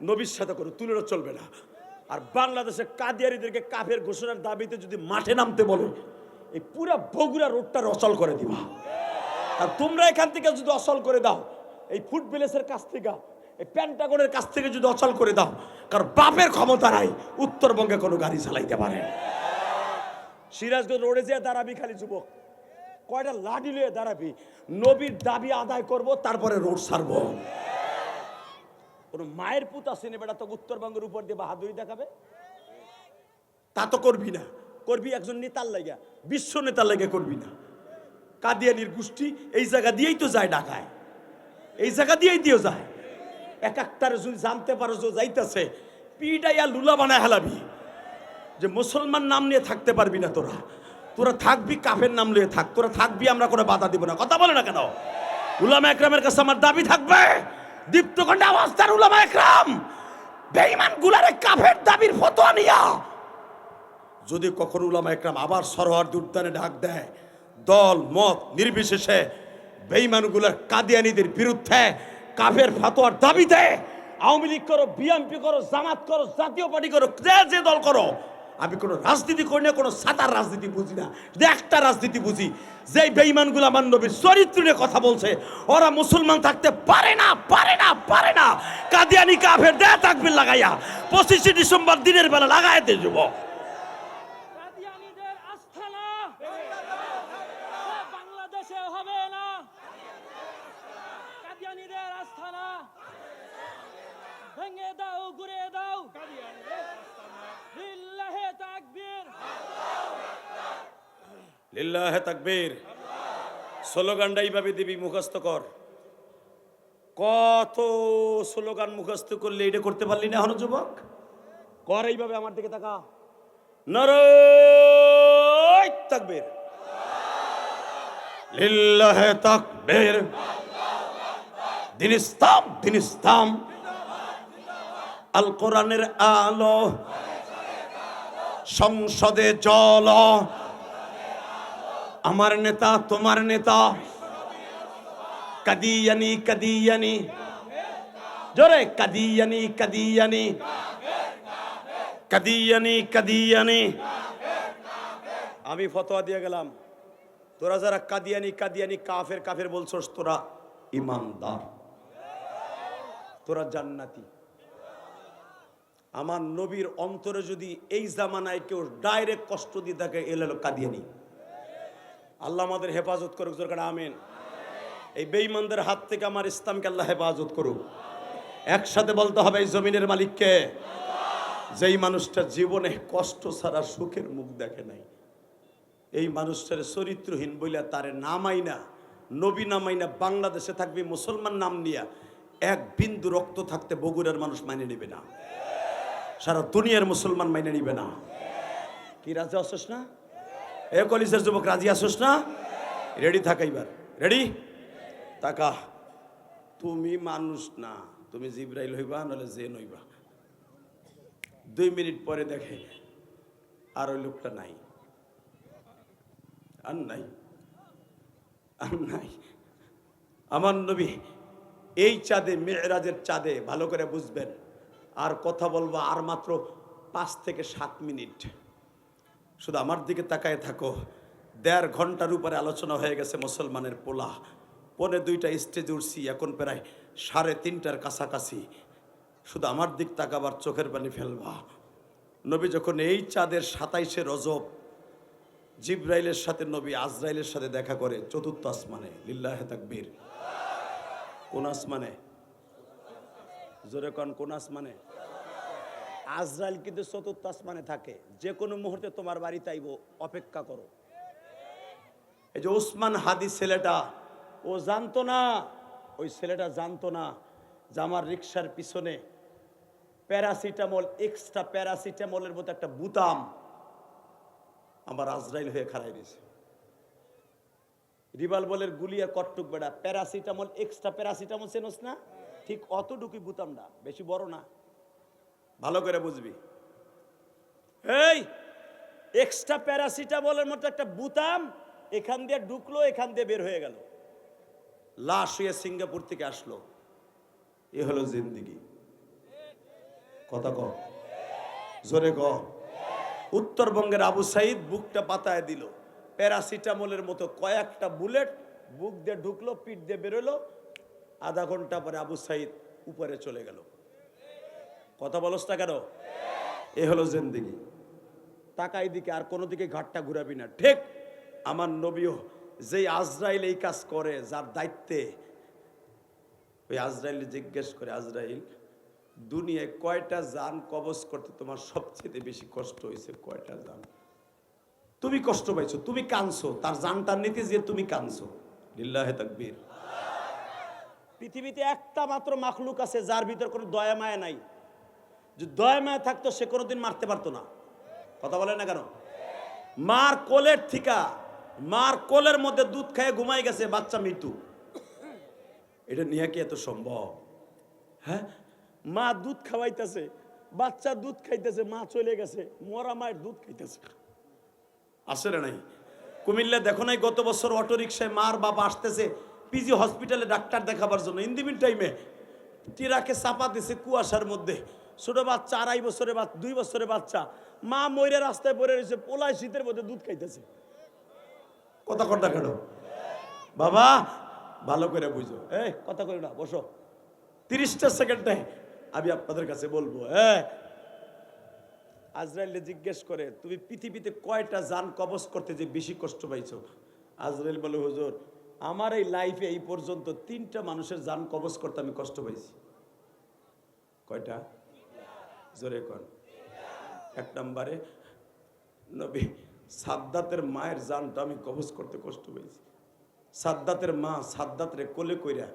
S1: নবীর সাথে কোনো তুলনা চলবে না। আর বাংলাদেশের কাদিয়ারীদেরকে কাফের ঘোষণার দাবিতে যদি মাঠে নামতে বলে, এই পুরা বগুড়া রোডটা অচল করে দিবা। আর তোমরা এখান থেকে যদি অচল করে দাও, এই ফুট ভিলেজের কাছ থেকে, এই পেন্টাগনের কাছ থেকে যদি অচল করে দাও, কারণ বাপের ক্ষমতা নাই উত্তরবঙ্গে কোনো গাড়ি চালাইতে পারে। সিরাজগঞ্জ রোডে যে দাঁড়াবি খালি যুবক, কয়টা লাঠি লিয়ে দাঁড়াবি, নবীর দাবি আদায় করব, তারপরে রোড ছাড়বো। কোন মায়ের পুত আসেনি বেটা তো উত্তরবঙ্গের উপর দিয়ে বাহাদুরি দেখাবে? তা তো করবি না। করবি একজন নেতার লাগা, বিশ্ব নেতার লাগা করবি না। কাদিয়ানির গোষ্ঠী এই জায়গা দিয়েই তো যায় ঢাকায়, এই জায়গা দিয়েই দিও যায়। এক একটারে যদি জানতে পারো যে যাইতেছে, পিটাইয়া লুলা বানায় হেলাবি, যে মুসলমান নাম নিয়ে থাকতে পারবি না। তোরা থাকবি কাফের নাম নিয়ে থাক, তোরা থাকবি, আমরা কোনো বাধা দিব না। কথা বলে না কেন? উলামা একরামের কাছে আমার দাবি থাকবে, দীপ্তকণ্ঠে অবস্থার উলামা একরাম বেঈমান গুলারে কাফের দাবির ফতোয়া নিয়া যদি কখনো উলামা একরাম আবার সরোয়ার্দী উদ্যানে ডাক দেয়, দল মত নির্বিশেষে বেঈমানগুলার কাদিয়ানীদের বিরুদ্ধে কাফের ফতোয়ার দাবিতে আওয়ামী লীগ করো, বিএনপি করো, জামাত করো, জাতীয় পার্টি করো, যে দল করো, আমি কোনো রাজনীতি করি না, কোনো সাতার রাজনীতি বুঝি না। একটা রাজনীতি বুঝি, যে বেঈমানগুলো আমার নবীর চরিত্র নিয়ে কথা বলছে, ওরা মুসলমান থাকতে পারে না, পারে না, পারে না। কাদিয়ানি কাফের দেয়া তাকবীর লাগাইয়া 25শে ডিসেম্বর দিনের বেলা লাগাইতে যাব।
S2: কাদিয়ানীদের আস্থানা বাংলাদেশে হবে না। কাদিয়ানীদের আস্থানা ভেঙে দাও, ঘুরে দাও। লিল্লাহে তাকবীর,
S1: লিল্লাহে তাকবীর। স্লোগানটা এইভাবে দিবি, মুখস্থ কর। কত স্লোগান মুখস্থ করলে এটা করতে পারলি না এখনো যুবক? কর এইভাবে, আমার দিকে তাকা। নারায়ে তাকবীর, লিল্লাহে তাকবীর, দিন ইসলাম, দিন ইসলাম, আল কোরআনের আলো সংসদে চল, আমার নেতা তোমার নেতা, কাদিয়ানি কাদিয়ানি, জোরে কাদিয়ানি কাদিয়ানি, কাদিয়ানি কাদিয়ানি। আমি ফতোয়া দিয়ে গেলাম, তোরা যারা কাদিয়ানি কাদিয়ানি কাফের কাফের বলছস, তোরা ইমানদার, তোরা জান্নাতি। আমার নবীর অন্তরে যদি এই জামানায় কেউ ডাইরেক্ট কষ্ট দিয়ে থাকে, এলো কাদিয়ানি। আল্লাহ আমাদের হেফাজত করুক, জোর করে আমিন। এই বেঈমানদের হাত থেকে আমার ইসলামকে আল্লাহ হেফাজত করুক। একসাথে বলতে হবে, এই জমিনের মালিককে। যেই মানুষটা জীবনে কষ্ট ছাড়া সুখের মুখ দেখে নাই, এই মানুষটার চরিত্রহীন বইলা তারে নামাই না, নবী নামাই না, বাংলাদেশে থাকবে মুসলমান নাম নিয়া, এক বিন্দু রক্ত থাকতে বগুড়ার মানুষ মাইনে নিবে না, সারা দুনিয়ার মুসলমান মাইনে নিবে না। কি রাজি আসছ না? এ কলিজের যুবক রাজি আসছ না? রেডি থাকা, এবার রেডি তাকা। তুমি মানুষ না, তুমি জিব্রাইল হইবা, নাহলে জেন হইবা। 2 মিনিট পরে দেখে আর ওই লোকটা নাই, আর নাই, আর নাই। আমার নবী এই চাঁদে, মেরাজের চাঁদে, ভালো করে বুঝবেন। আর কথা বলবো আর মাত্র 5 থেকে 7 মিনিট, শুধু আমার দিকে তাকায় থাকো। 1.5 ঘন্টার উপরে আলোচনা হয়ে গেছে মুসলমানের পোলা। 1:45 স্টেজে উঠছি, এখন প্রায় 3:30টার কাছাকাছি। শুধু আমার দিক তাকাবার, চোখের পানি ফেলবা। নবী যখন এই চাঁদের 27শে রজব জিব্রাইলের সাথে নবী আজরাইলের সাথে দেখা করে 4র্থ আসমানে, লিল্লাহে তাকবীর। কোন আসমানে? জোরে কোন, কোন আসমানে? আজরাইল কিন্তু 4র্থ আসমানে থাকে। যে কোনো মুহূর্তে তোমার বাড়িতে আইব, অপেক্ষা করো। এই যে ওসমান হাদি ছেলেটা, ও জানতো না, ওই ছেলেটা জানতো না যে আমার রিক্সার পিছনে প্যারাসিটামল, এক্সট্রা প্যারাসিটামলের মতো একটা বুতাম আমার আজরাইল হয়ে খাড়াই দিয়েছে। রিভলভারের গুলি আর কটটুক বেড়া, প্যারাসিটামল, এক্সট্রা প্যারাসিটামল চেনস না? ঠিক অতটুকুই বুতামটা, বেশি বড় না, ভালো করে বুঝবি। এই এক্সট্রা প্যারাসিটামলের মতো একটা বুতাম এখান দিয়ে ঢুকলো, এখান দিয়ে বের হয়ে গেল, লাশ হয়ে সিঙ্গাপুর থেকে আসলো। এ হলো জিন্দেগি। কথা ক, জোরে ক। উত্তরবঙ্গের আবু সাইদ বুকটা পাতায় দিল, প্যারাসিটামলের মতো কয়েকটা বুলেট বুক দিয়ে ঢুকলো, পিঠ দিয়ে বেরোলো। আধা ঘন্টা পরে আবু সাইদ উপরে চলে গেল। কথা বলস না কেন? এ হলো জিন্দেগি। তাকাই দিকে আর কোনো দিকে ঘাটটা ঘুরাবি না। ঠিক আমার নবীও যেই আজরাইল এই কাজ করে, যার দায়িত্বে, ওই আজরাইল জিজ্ঞেস করে, আজরাইল দুনিয়ায় কয়টা জান কবজ করতে তোমার সবচেয়ে বেশি কষ্ট হয়েছে? কয়টা জান তুমি কষ্ট পাইছো? তুমি কাঁদছো, তার জানটার নিতে যে তুমি কাঁদছো। লিল্লাহে তাকবীর। পৃথিবীতে একটা মাত্র মাখলুক আছে যার ভিতর কোনো দয়া মায়া নাই। যে দয়া মায়া থাকতো সে কোনোদিন মারতে পারতো না। কথা বলে না কেন? মার কোলের থিকা, মার কোলের মধ্যে দুধ খেয়ে ঘুমাই গেছে বাচ্চা মৃত্যু, এটা নিয়ে কি এত সম্ভব? হ্যাঁ, মা দুধ খাওয়াইতেছে, বাচ্চা দুধ খাইতেছে, মা চলে গেছে, মরা মায়ের দুধ খাইতেছে। আসলে নাই কুমিল্লা দেখো নাই গত বছর অটো রিক্সায় মার বাবা আসতেছে পিজি হসপিটালে ডাক্তার দেখাবার জন্য, ইন্দিমিন টাইমে টিরাকে চাপা দিছে কুয়াশার মধ্যে, ছোট বাচ্চা, 2.5 বছরের বাচ্চা, 2 বছরের বাচ্চা, মা ময়রা রাস্তায় পড়ে রয়েছে, পোলায় শীতের মধ্যে দুধ খাইতেছে। কথা কটা কেন বাবা? ভালো করে বুঝো। এই কথা কই না, বসো। 30টা সেকেন্ডে আমি আপনাদের কাছে বলবো। আজরাইলে জিজ্ঞেস করে, তুমি পৃথিবীতে কয়টা জান কবজ করতে যে বেশি কষ্ট পাইছো? আজরাইল বলে, হুজুর আমার এই লাইফে এই পর্যন্ত 3টা মানুষের জান কবজ করতে আমি কষ্ট পাইছি। কয়টা? জোরে কর। 1 নম্বরে নবী সাদ্দাতের মায়ের জানটা আমি কবজ করতে কষ্ট পাইছি। সাদ্দাতের মা সাদ্দাতরে কোলে কইরা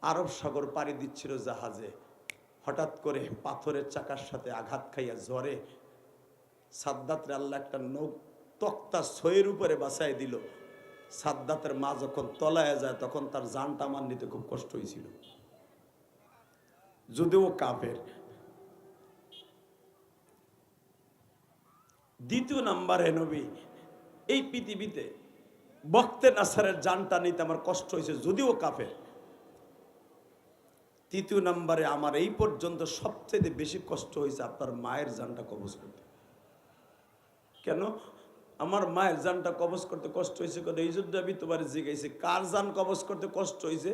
S1: আরব সাগর পাড়ি দিচ্ছিল জাহাজে, হঠাৎ করে পাথরের চাকার সাথে আঘাত খাইয়া জ্বরে সাদ্দাতরে আল্লাহ একটা তক্তা ছয়ের উপরে বাসায় দিল। সাদ্দাতের মা যখন তলায় যায় তখন তার জানটা আমার নিতে খুব কষ্ট হয়েছিল, যদিও কাফের। 2 নাম্বারে নবী এই পৃথিবীতে বক্তে নাসারের জানটা নিতে আমার কষ্ট হয়েছে, যদিও কাফের। 3 নম্বরে আমার এই পর্যন্ত সবচেয়ে বেশি কষ্ট হয়েছে আপনার মায়ের জানটা কবজ করতে। কেন আমার মায়ের জানটা কবজ করতে কষ্ট হয়েছে? কেন এই জন্য আমি তোমার জিজ্ঞাসি কার জান কবজ করতে কষ্ট হয়েছে,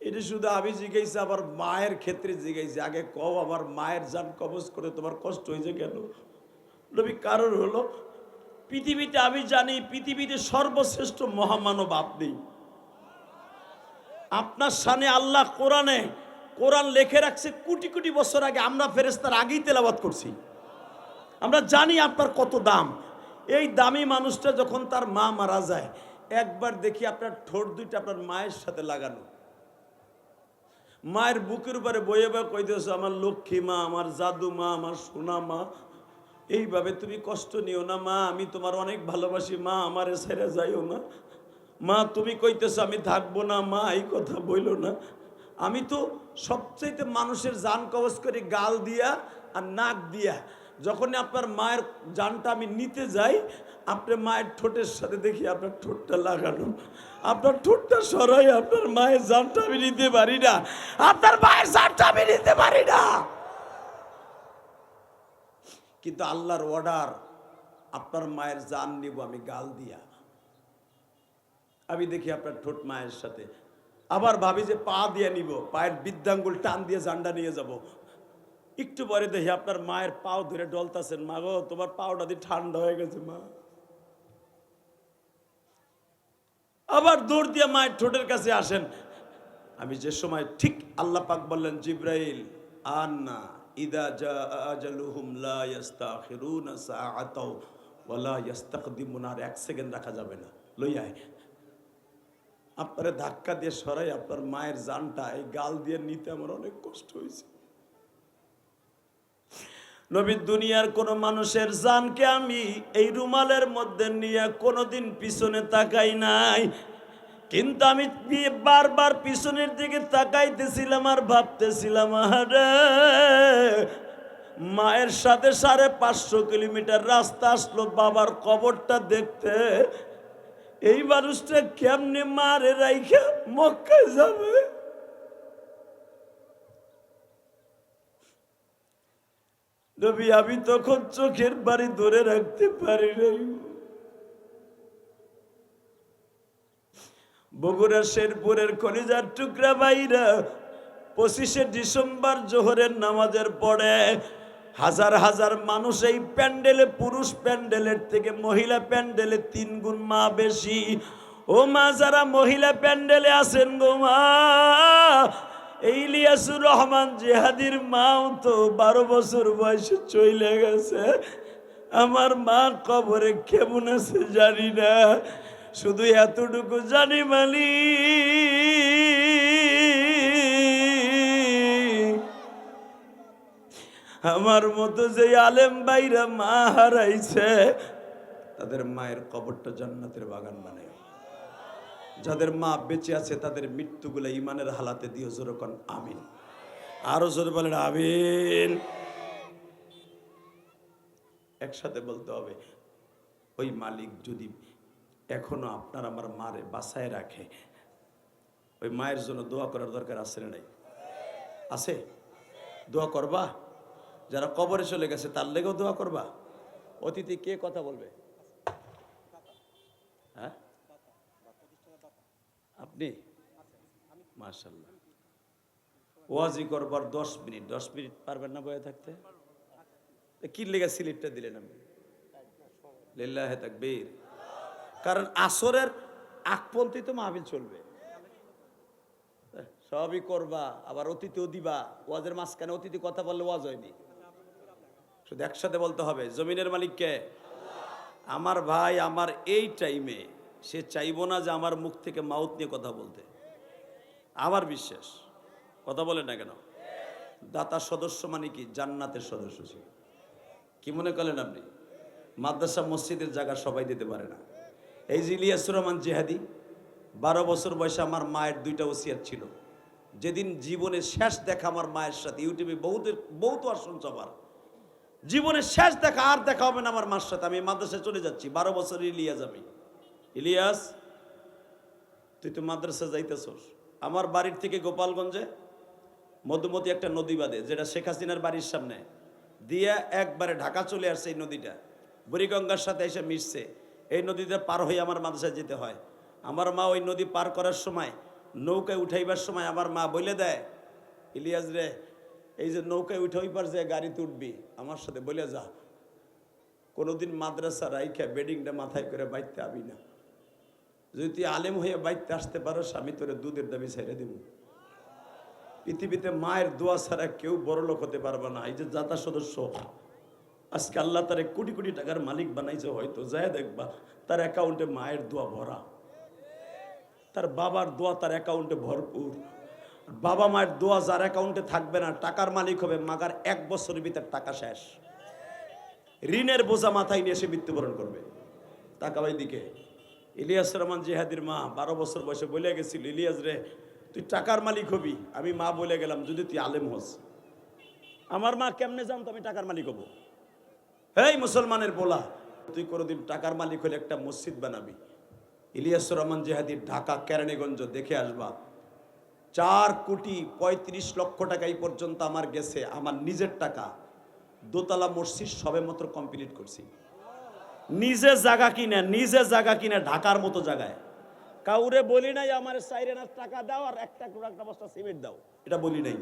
S1: এটা শুধু আমি জিজ্ঞাসি, আবার মায়ের ক্ষেত্রে জিজ্ঞাসি। আগে কও আমার মায়ের জান কবজ করে তোমার কষ্ট হয়েছে কেন? নবী কারণ হলো পৃথিবীতে আমি জানি পৃথিবীতে সর্বশ্রেষ্ঠ মহামানব আপনি। আপনার সামনে আল্লাহ কোরআন লিখে রাখছে কোটি কোটি বছর আগে, আমরা ফেরেশতার আগেই তেলাওয়াত করছি। আমরা জানি আপনার কত দাম। এই দামি মানুষটা যখন তার মা মারা যায়, একবার দেখি আপনার ঠোঁট দুইটা আপনার মায়ের সাথে লাগানো, মায়ের বুকের উপরে বয়ে বয়ে কইতেছে, আমার লক্ষ্মী মা, আমার জাদু মা, আমার সোনা মা, এইভাবে তুমি কষ্ট নিও না মা, আমি তোমার অনেক ভালোবাসি মা, আমারে ছেড়ে যাইও না মা, তুমি কইতেছো আমি থাকবো না মা, এই কথা বইলো না। আমি তো সবচাইতে মানুষের জান কবজ করি গাল দিয়া আর নাক দিয়া। যখন আপনার মায়ের জানটা আমি নিতে যাই, আপনার মায়ের ঠোঁটের সাথে দেখি আপনার ঠোঁটটা লাগানো, আপনার ঠোঁটটা সরাই আপনার মায়ের জানটা আমি নিতে পারি না, আপনার মায়ের জানটা আমি নিতে পারি না। কিন্তু আল্লাহর অর্ডার, আপনার মায়ের জান নিব আমি গাল দিয়া। আমি দেখি আপনার ঠোঁট মায়ের সাথে, আবার ভাবি যে পা দিয়ে নিব, পায়ের বৃদ্ধাঙ্গুল টান দিয়ে জান্ডা নিয়ে যাব। একটু পরে দেখি আপনার মায়ের পাও ধরে ডলতাছেন, মা গো তোমার পাওটা দিয়ে ঠান্ডা হয়ে গেছে মা। আবার দৌড় দিয়ে মায়ের ঠোঁটের কাছে আসেন। আমি যে সময় ঠিক আল্লাহ পাক বললেন, জিব্রাইল আন্না ইদা জা আজালুহুম লা ইস্তাখিরুনা সাআতাও ওয়া লা ইস্তাকদিমুনা, আর 1 সেকেন্ড রাখা যাবে না, লই আয়। আপনারে ধাক্কা দিয়ে সরাই আপনার মায়ের জানটা এই গাল দিয়ে নিতে আমার অনেক কষ্ট হয়েছে। নবী, দুনিয়ার কোন মানুষের জানকে আমি এই রুমালের মধ্যে নিয়ে কোনোদিন পিছনে তাকাই নাই, কিন্তু আমি বারবার পিছনের দিকে তাকাইতেছিলাম আর ভাবতেছিলাম, আরে মায়ের সাথে 550 কিলোমিটার রাস্তা আসলো বাবার কবরটা দেখতে, এই মানুষটা কেমনে মারে রাইখা মক্কায় যাবে? নবী, আমি তখন চোখের বাড়ি ধরে রাখতে পারি নাই। বগুড়া শেরপুরের কলিজার টুকরা ভাইরা 25শে ডিসেম্বর জোহরের নামাজের পরে হাজার হাজার মানুষ এই প্যান্ডেলে, পুরুষ প্যান্ডেলের থেকে মহিলা প্যান্ডেলে 3 গুণ মা বেশি। ও মা, যারা মহিলা প্যান্ডেলে আছেন গো মা, এই ইলিয়াসুর রহমান জিহাদির মাও তো 12 বছর বয়সে চলে গেছে। আমার মা কবরে কেমন আছে জানি না, শুধু এতটুকু জানি মালি আমার মতো যে আলেম ভাইরা মা হারাইছে তাদের মায়ের কবরটা জান্নাতের বাগান বানায়। যাদের মা বেঁচে আছে তাদের মৃত্যুগুলো ইমানের হালাতে দিও, জোরে কোন আমিন। আরো জোরে বলেন আমিন। একসাথে বলতে হবে, ওই মালিক যদি এখনো আপনার আমার মারে বাঁচায় রাখে, ওই মায়ের জন্য দোয়া করার দরকার আছে না নাই? আছে? দোয়া করবা? যারা কবরে চলে গেছে তার লেগেও দোয়া করবা? অতীতে কে কথা বলবে? হ্যাঁ, আপনি? মাশাআল্লাহ। ওয়াজি করবার 10 মিনিট পারবেন না বয়ে থাকতে? কি লেগে সিলেটটা দিলেন আপনি? লিল্লাহি তাকবীর। কারণ আসরের আগ পর্যন্ত তো মাহফিল চলবে, সবই করবা, আবার অতিথিও দিবা। ওয়াজের মাঝখানে অতিথি কথা বললে ওয়াজ হয়নি। শুধু একসাথে বলতে হবে, জমিনের মালিক কে? আমার ভাই আমার এই টাইমে সে চাইবো না যে আমার মুখ থেকে মাউত নিয়ে কথা বলতে। আমার বিশ্বাস, কথা বলেন না কেন? দাতা সদস্য মানে কি? জান্নাতের সদস্য ছিল। কি মনে করলেন আপনি? মাদ্রাসা মসজিদের জায়গা সবাই দিতে পারে না। এই যে ইলিয়াসুর রহমান জিহাদি 12 বছর বয়সে আমার মায়ের 2টা ওসিয়াত ছিল। যেদিন জীবনের শেষ দেখা আমার মায়ের সাথে, ইউটিউবে বহুত আর শুনছ, আমার জীবনের শেষ দেখা, আর দেখা হবে না আমার মার সাথে। আমি মাদ্রাসায় চলে যাচ্ছি, 12 বছর ইলিয়াস। আমি ইলিয়াস, তুই তো মাদ্রাসা যাইতেছস। আমার বাড়ির থেকে গোপালগঞ্জে মধুমতি একটা নদী বাঁধে, যেটা শেখ হাসিনার বাড়ির সামনে দিয়ে একবারে ঢাকা চলে আসছে। এই নদীটা বুড়িগঙ্গার সাথে এসে মিশছে। এই নদীটা পার হয়ে আমার মাদ্রাসায় যেতে হয়। আমার মা ওই নদী পার করার সময়, নৌকায় উঠাইবার সময় আমার মা বলে দেয়, ইলিয়াস রে, এই যে নৌকায় উঠে ওই পার যে গাড়িতে উঠবি, আমার সাথে বলে যা, কোনোদিন মাদ্রাসা রাইখা বেডিংটা মাথায় করে বাইতে আবি না। যদি তুই আলেম হয়ে বাইতে আসতে পারোস, আমি তোরে দুধের দাবি ছেড়ে দেব। পৃথিবীতে মায়ের দোয়া ছাড়া কেউ বড় লোক হতে পারবে না। এই যে জাতা সদস্য, আজকে আল্লাহ তার কোটি কোটি টাকার মালিক বানাইছে, হয়তো যায় দেখবা তার অ্যাকাউন্টে মায়ের দোয়া ভরা, তার বাবার দোয়া তার অ্যাকাউন্টে ভরপুর। বাবা মায়ের দোয়া যার অ্যাকাউন্টে থাকবে না, টাকার মালিক হবে মাগার 1 বছরের ভিতর টাকা শেষ। ঋণের বোঝা মাথায় নিয়ে এসে মৃত্যুবরণ করবে। তাকাবাই দিকে ইলিয়াসুর রহমান জিহাদির মা 12 বছর বয়সে বলে গেছিল, ইলিয়াস রে, তুই টাকার মালিক হবি। আমি মা বলে গেলাম, যদি তুই আলেম হোস। আমার মা কেমনে জানতো আমি টাকার মালিক হব? এই মুসলমানের বলা, তুই কোনোদিন টাকার মালিক হলে একটা মসজিদ বানাবি। ইলিয়াসুর রহমান জিহাদি ঢাকা কেরানীগঞ্জ দেখে আসবা। 4,35,00,000 টাকা এই পর্যন্ত আমার গেছে, আমার নিজের টাকা। 2তলা মসজিদ সবে মাত্র কমপ্লিট করছি। নিজে জায়গা কিনা ঢাকার মতো জায়গায়। কাউরে বলি নাই আমার 4 আনা টাকা দাও আর একটা বস্তা সিমেন্ট দাও, এটা বলি নাই।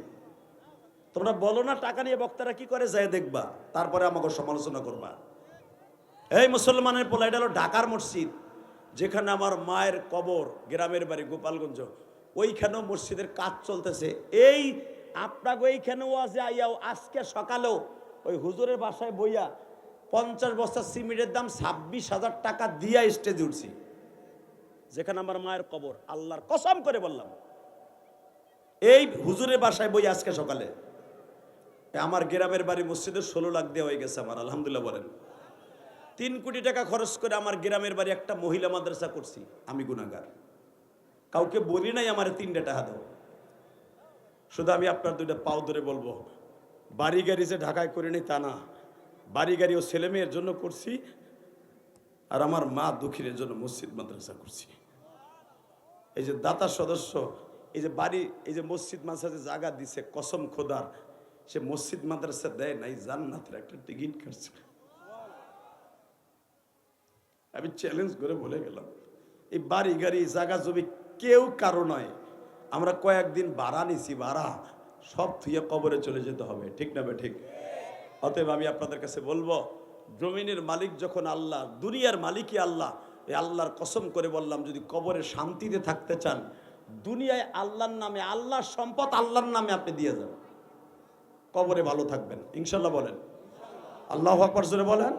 S1: তোমরা বলো না টাকা নিয়ে বক্তারা কি করে, যায় দেখবা, তারপরে আমাকে সমালোচনা করবা। এই মুসলমানের পোলা, এটা হলো ঢাকার মসজিদ, যেখানে আমার মায়ের কবর, গ্রামের বাড়ি গোপালগঞ্জ। ওইখানেও মসজিদের কাজ চলতেছে। এই আপনাকে ওইখানেও আছে আইয়াও, আজকে সকালেও ওই হুজুরের বাসায় বইয়া 50 বস্তা সিমেন্টের দাম 26,000 টাকা দিয়া স্টেজে উঠছি। যেখানে আমার মায়ের কবর, আল্লাহর কসম করে বললাম। এই হুজুরের বাসায় বই আজকে সকালে, আমার গ্রামের বাড়ি মসজিদে 16 লাখ দেওয়া হয়ে গেছে আমার, আলহামদুলিল্লাহ বলেন। 3 কোটি টাকা খরচ করে আমার গ্রামের বাড়ি একটা মহিলা মাদ্রাসা করছি। আমি গুনাহগার, কাউকে বলি নাই আমার 3টা টাকা দাও। শুধু আমি আপনার 2টা পাও ধরে বলবো, বাড়ি গাড়ি যে ঢাকায় করে নি তা না, বাড়ি গাড়ি ও ছেলে মেয়ের জন্য করছি, আর আমার মা দুঃখীর জন্য মসজিদ মাদ্রাসা করছি। এই যে দাতা সদস্য, এই যে বাড়ি, এই যে মসজিদ মাদ্রাসা জায়গা দিছে, কসম খোদার সে মসজিদ মাদ্রাসা দেয় নাই, জান্নাতের একটা টিকিট কাটছে। আমি চ্যালেঞ্জ করে বলে গেলাম, এই বাড়ি গাড়ি জায়গা জমি কেউ কারো নয়, আমরা কয়েকদিন ভাড়া নিছি, ভাড়া সব থুয়ে কবরে চলে যেতে হবে, ঠিক না বে ঠিক? অতএব আমি আপনাদের কাছে বলবো, জমিনের মালিক যখন আল্লাহ, দুনিয়ার মালিকই আল্লাহ, এই আল্লাহর কসম করে বললাম, যদি কবরে শান্তিতে থাকতে চান, দুনিয়ায় আল্লাহর নামে, আল্লাহর সম্পদ আল্লাহর নামে আপনি দিয়ে যান, কবরে ভালো থাকবেন ইনশাল্লাহ। বলেন আল্লাহু আকবার, জোরে বলেন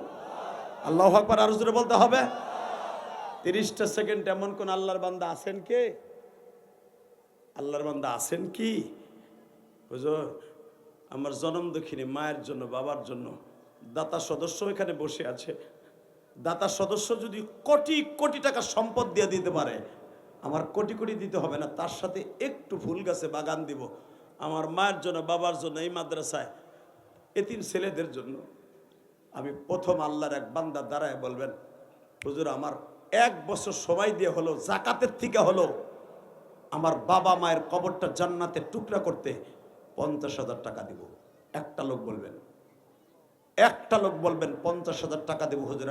S1: আল্লাহু আকবার, আরো জোরে বলতে হবে। 30টা সেকেন্ড এমন কোন আল্লাহর বান্দা আছেন কে? আল্লাহর বান্দা আছেন কি? হুজুর আমার জনম দুঃখিনী মায়ের জন্য, বাবার জন্য দাতা সদস্য এখানে বসে আছে, দাতা সদস্য যদি কোটি কোটি টাকা সম্পদ দিয়ে দিতে পারে, আমার কোটি কোটি দিতে হবে না, তার সাথে একটু ফুল গাছে বাগান দিব আমার মায়ের জন্য, বাবার জন্য, এই মাদ্রাসায় এতিম ছেলেদের জন্য। আমি প্রথম আল্লাহর এক বান্দা দাঁড়ায় বলবেন, হুজুর আমার 1 বছর সময় দিয়ে হলো, জাকাতের থেকে হলো আমার বাবা মায়ের কবরটা জান্নাতের টুকরা করতে 50,000 টাকা দিব। একটা লোক বলবেন, একটা লোক বলবেন 50,000 টাকা দেবো হুজুর।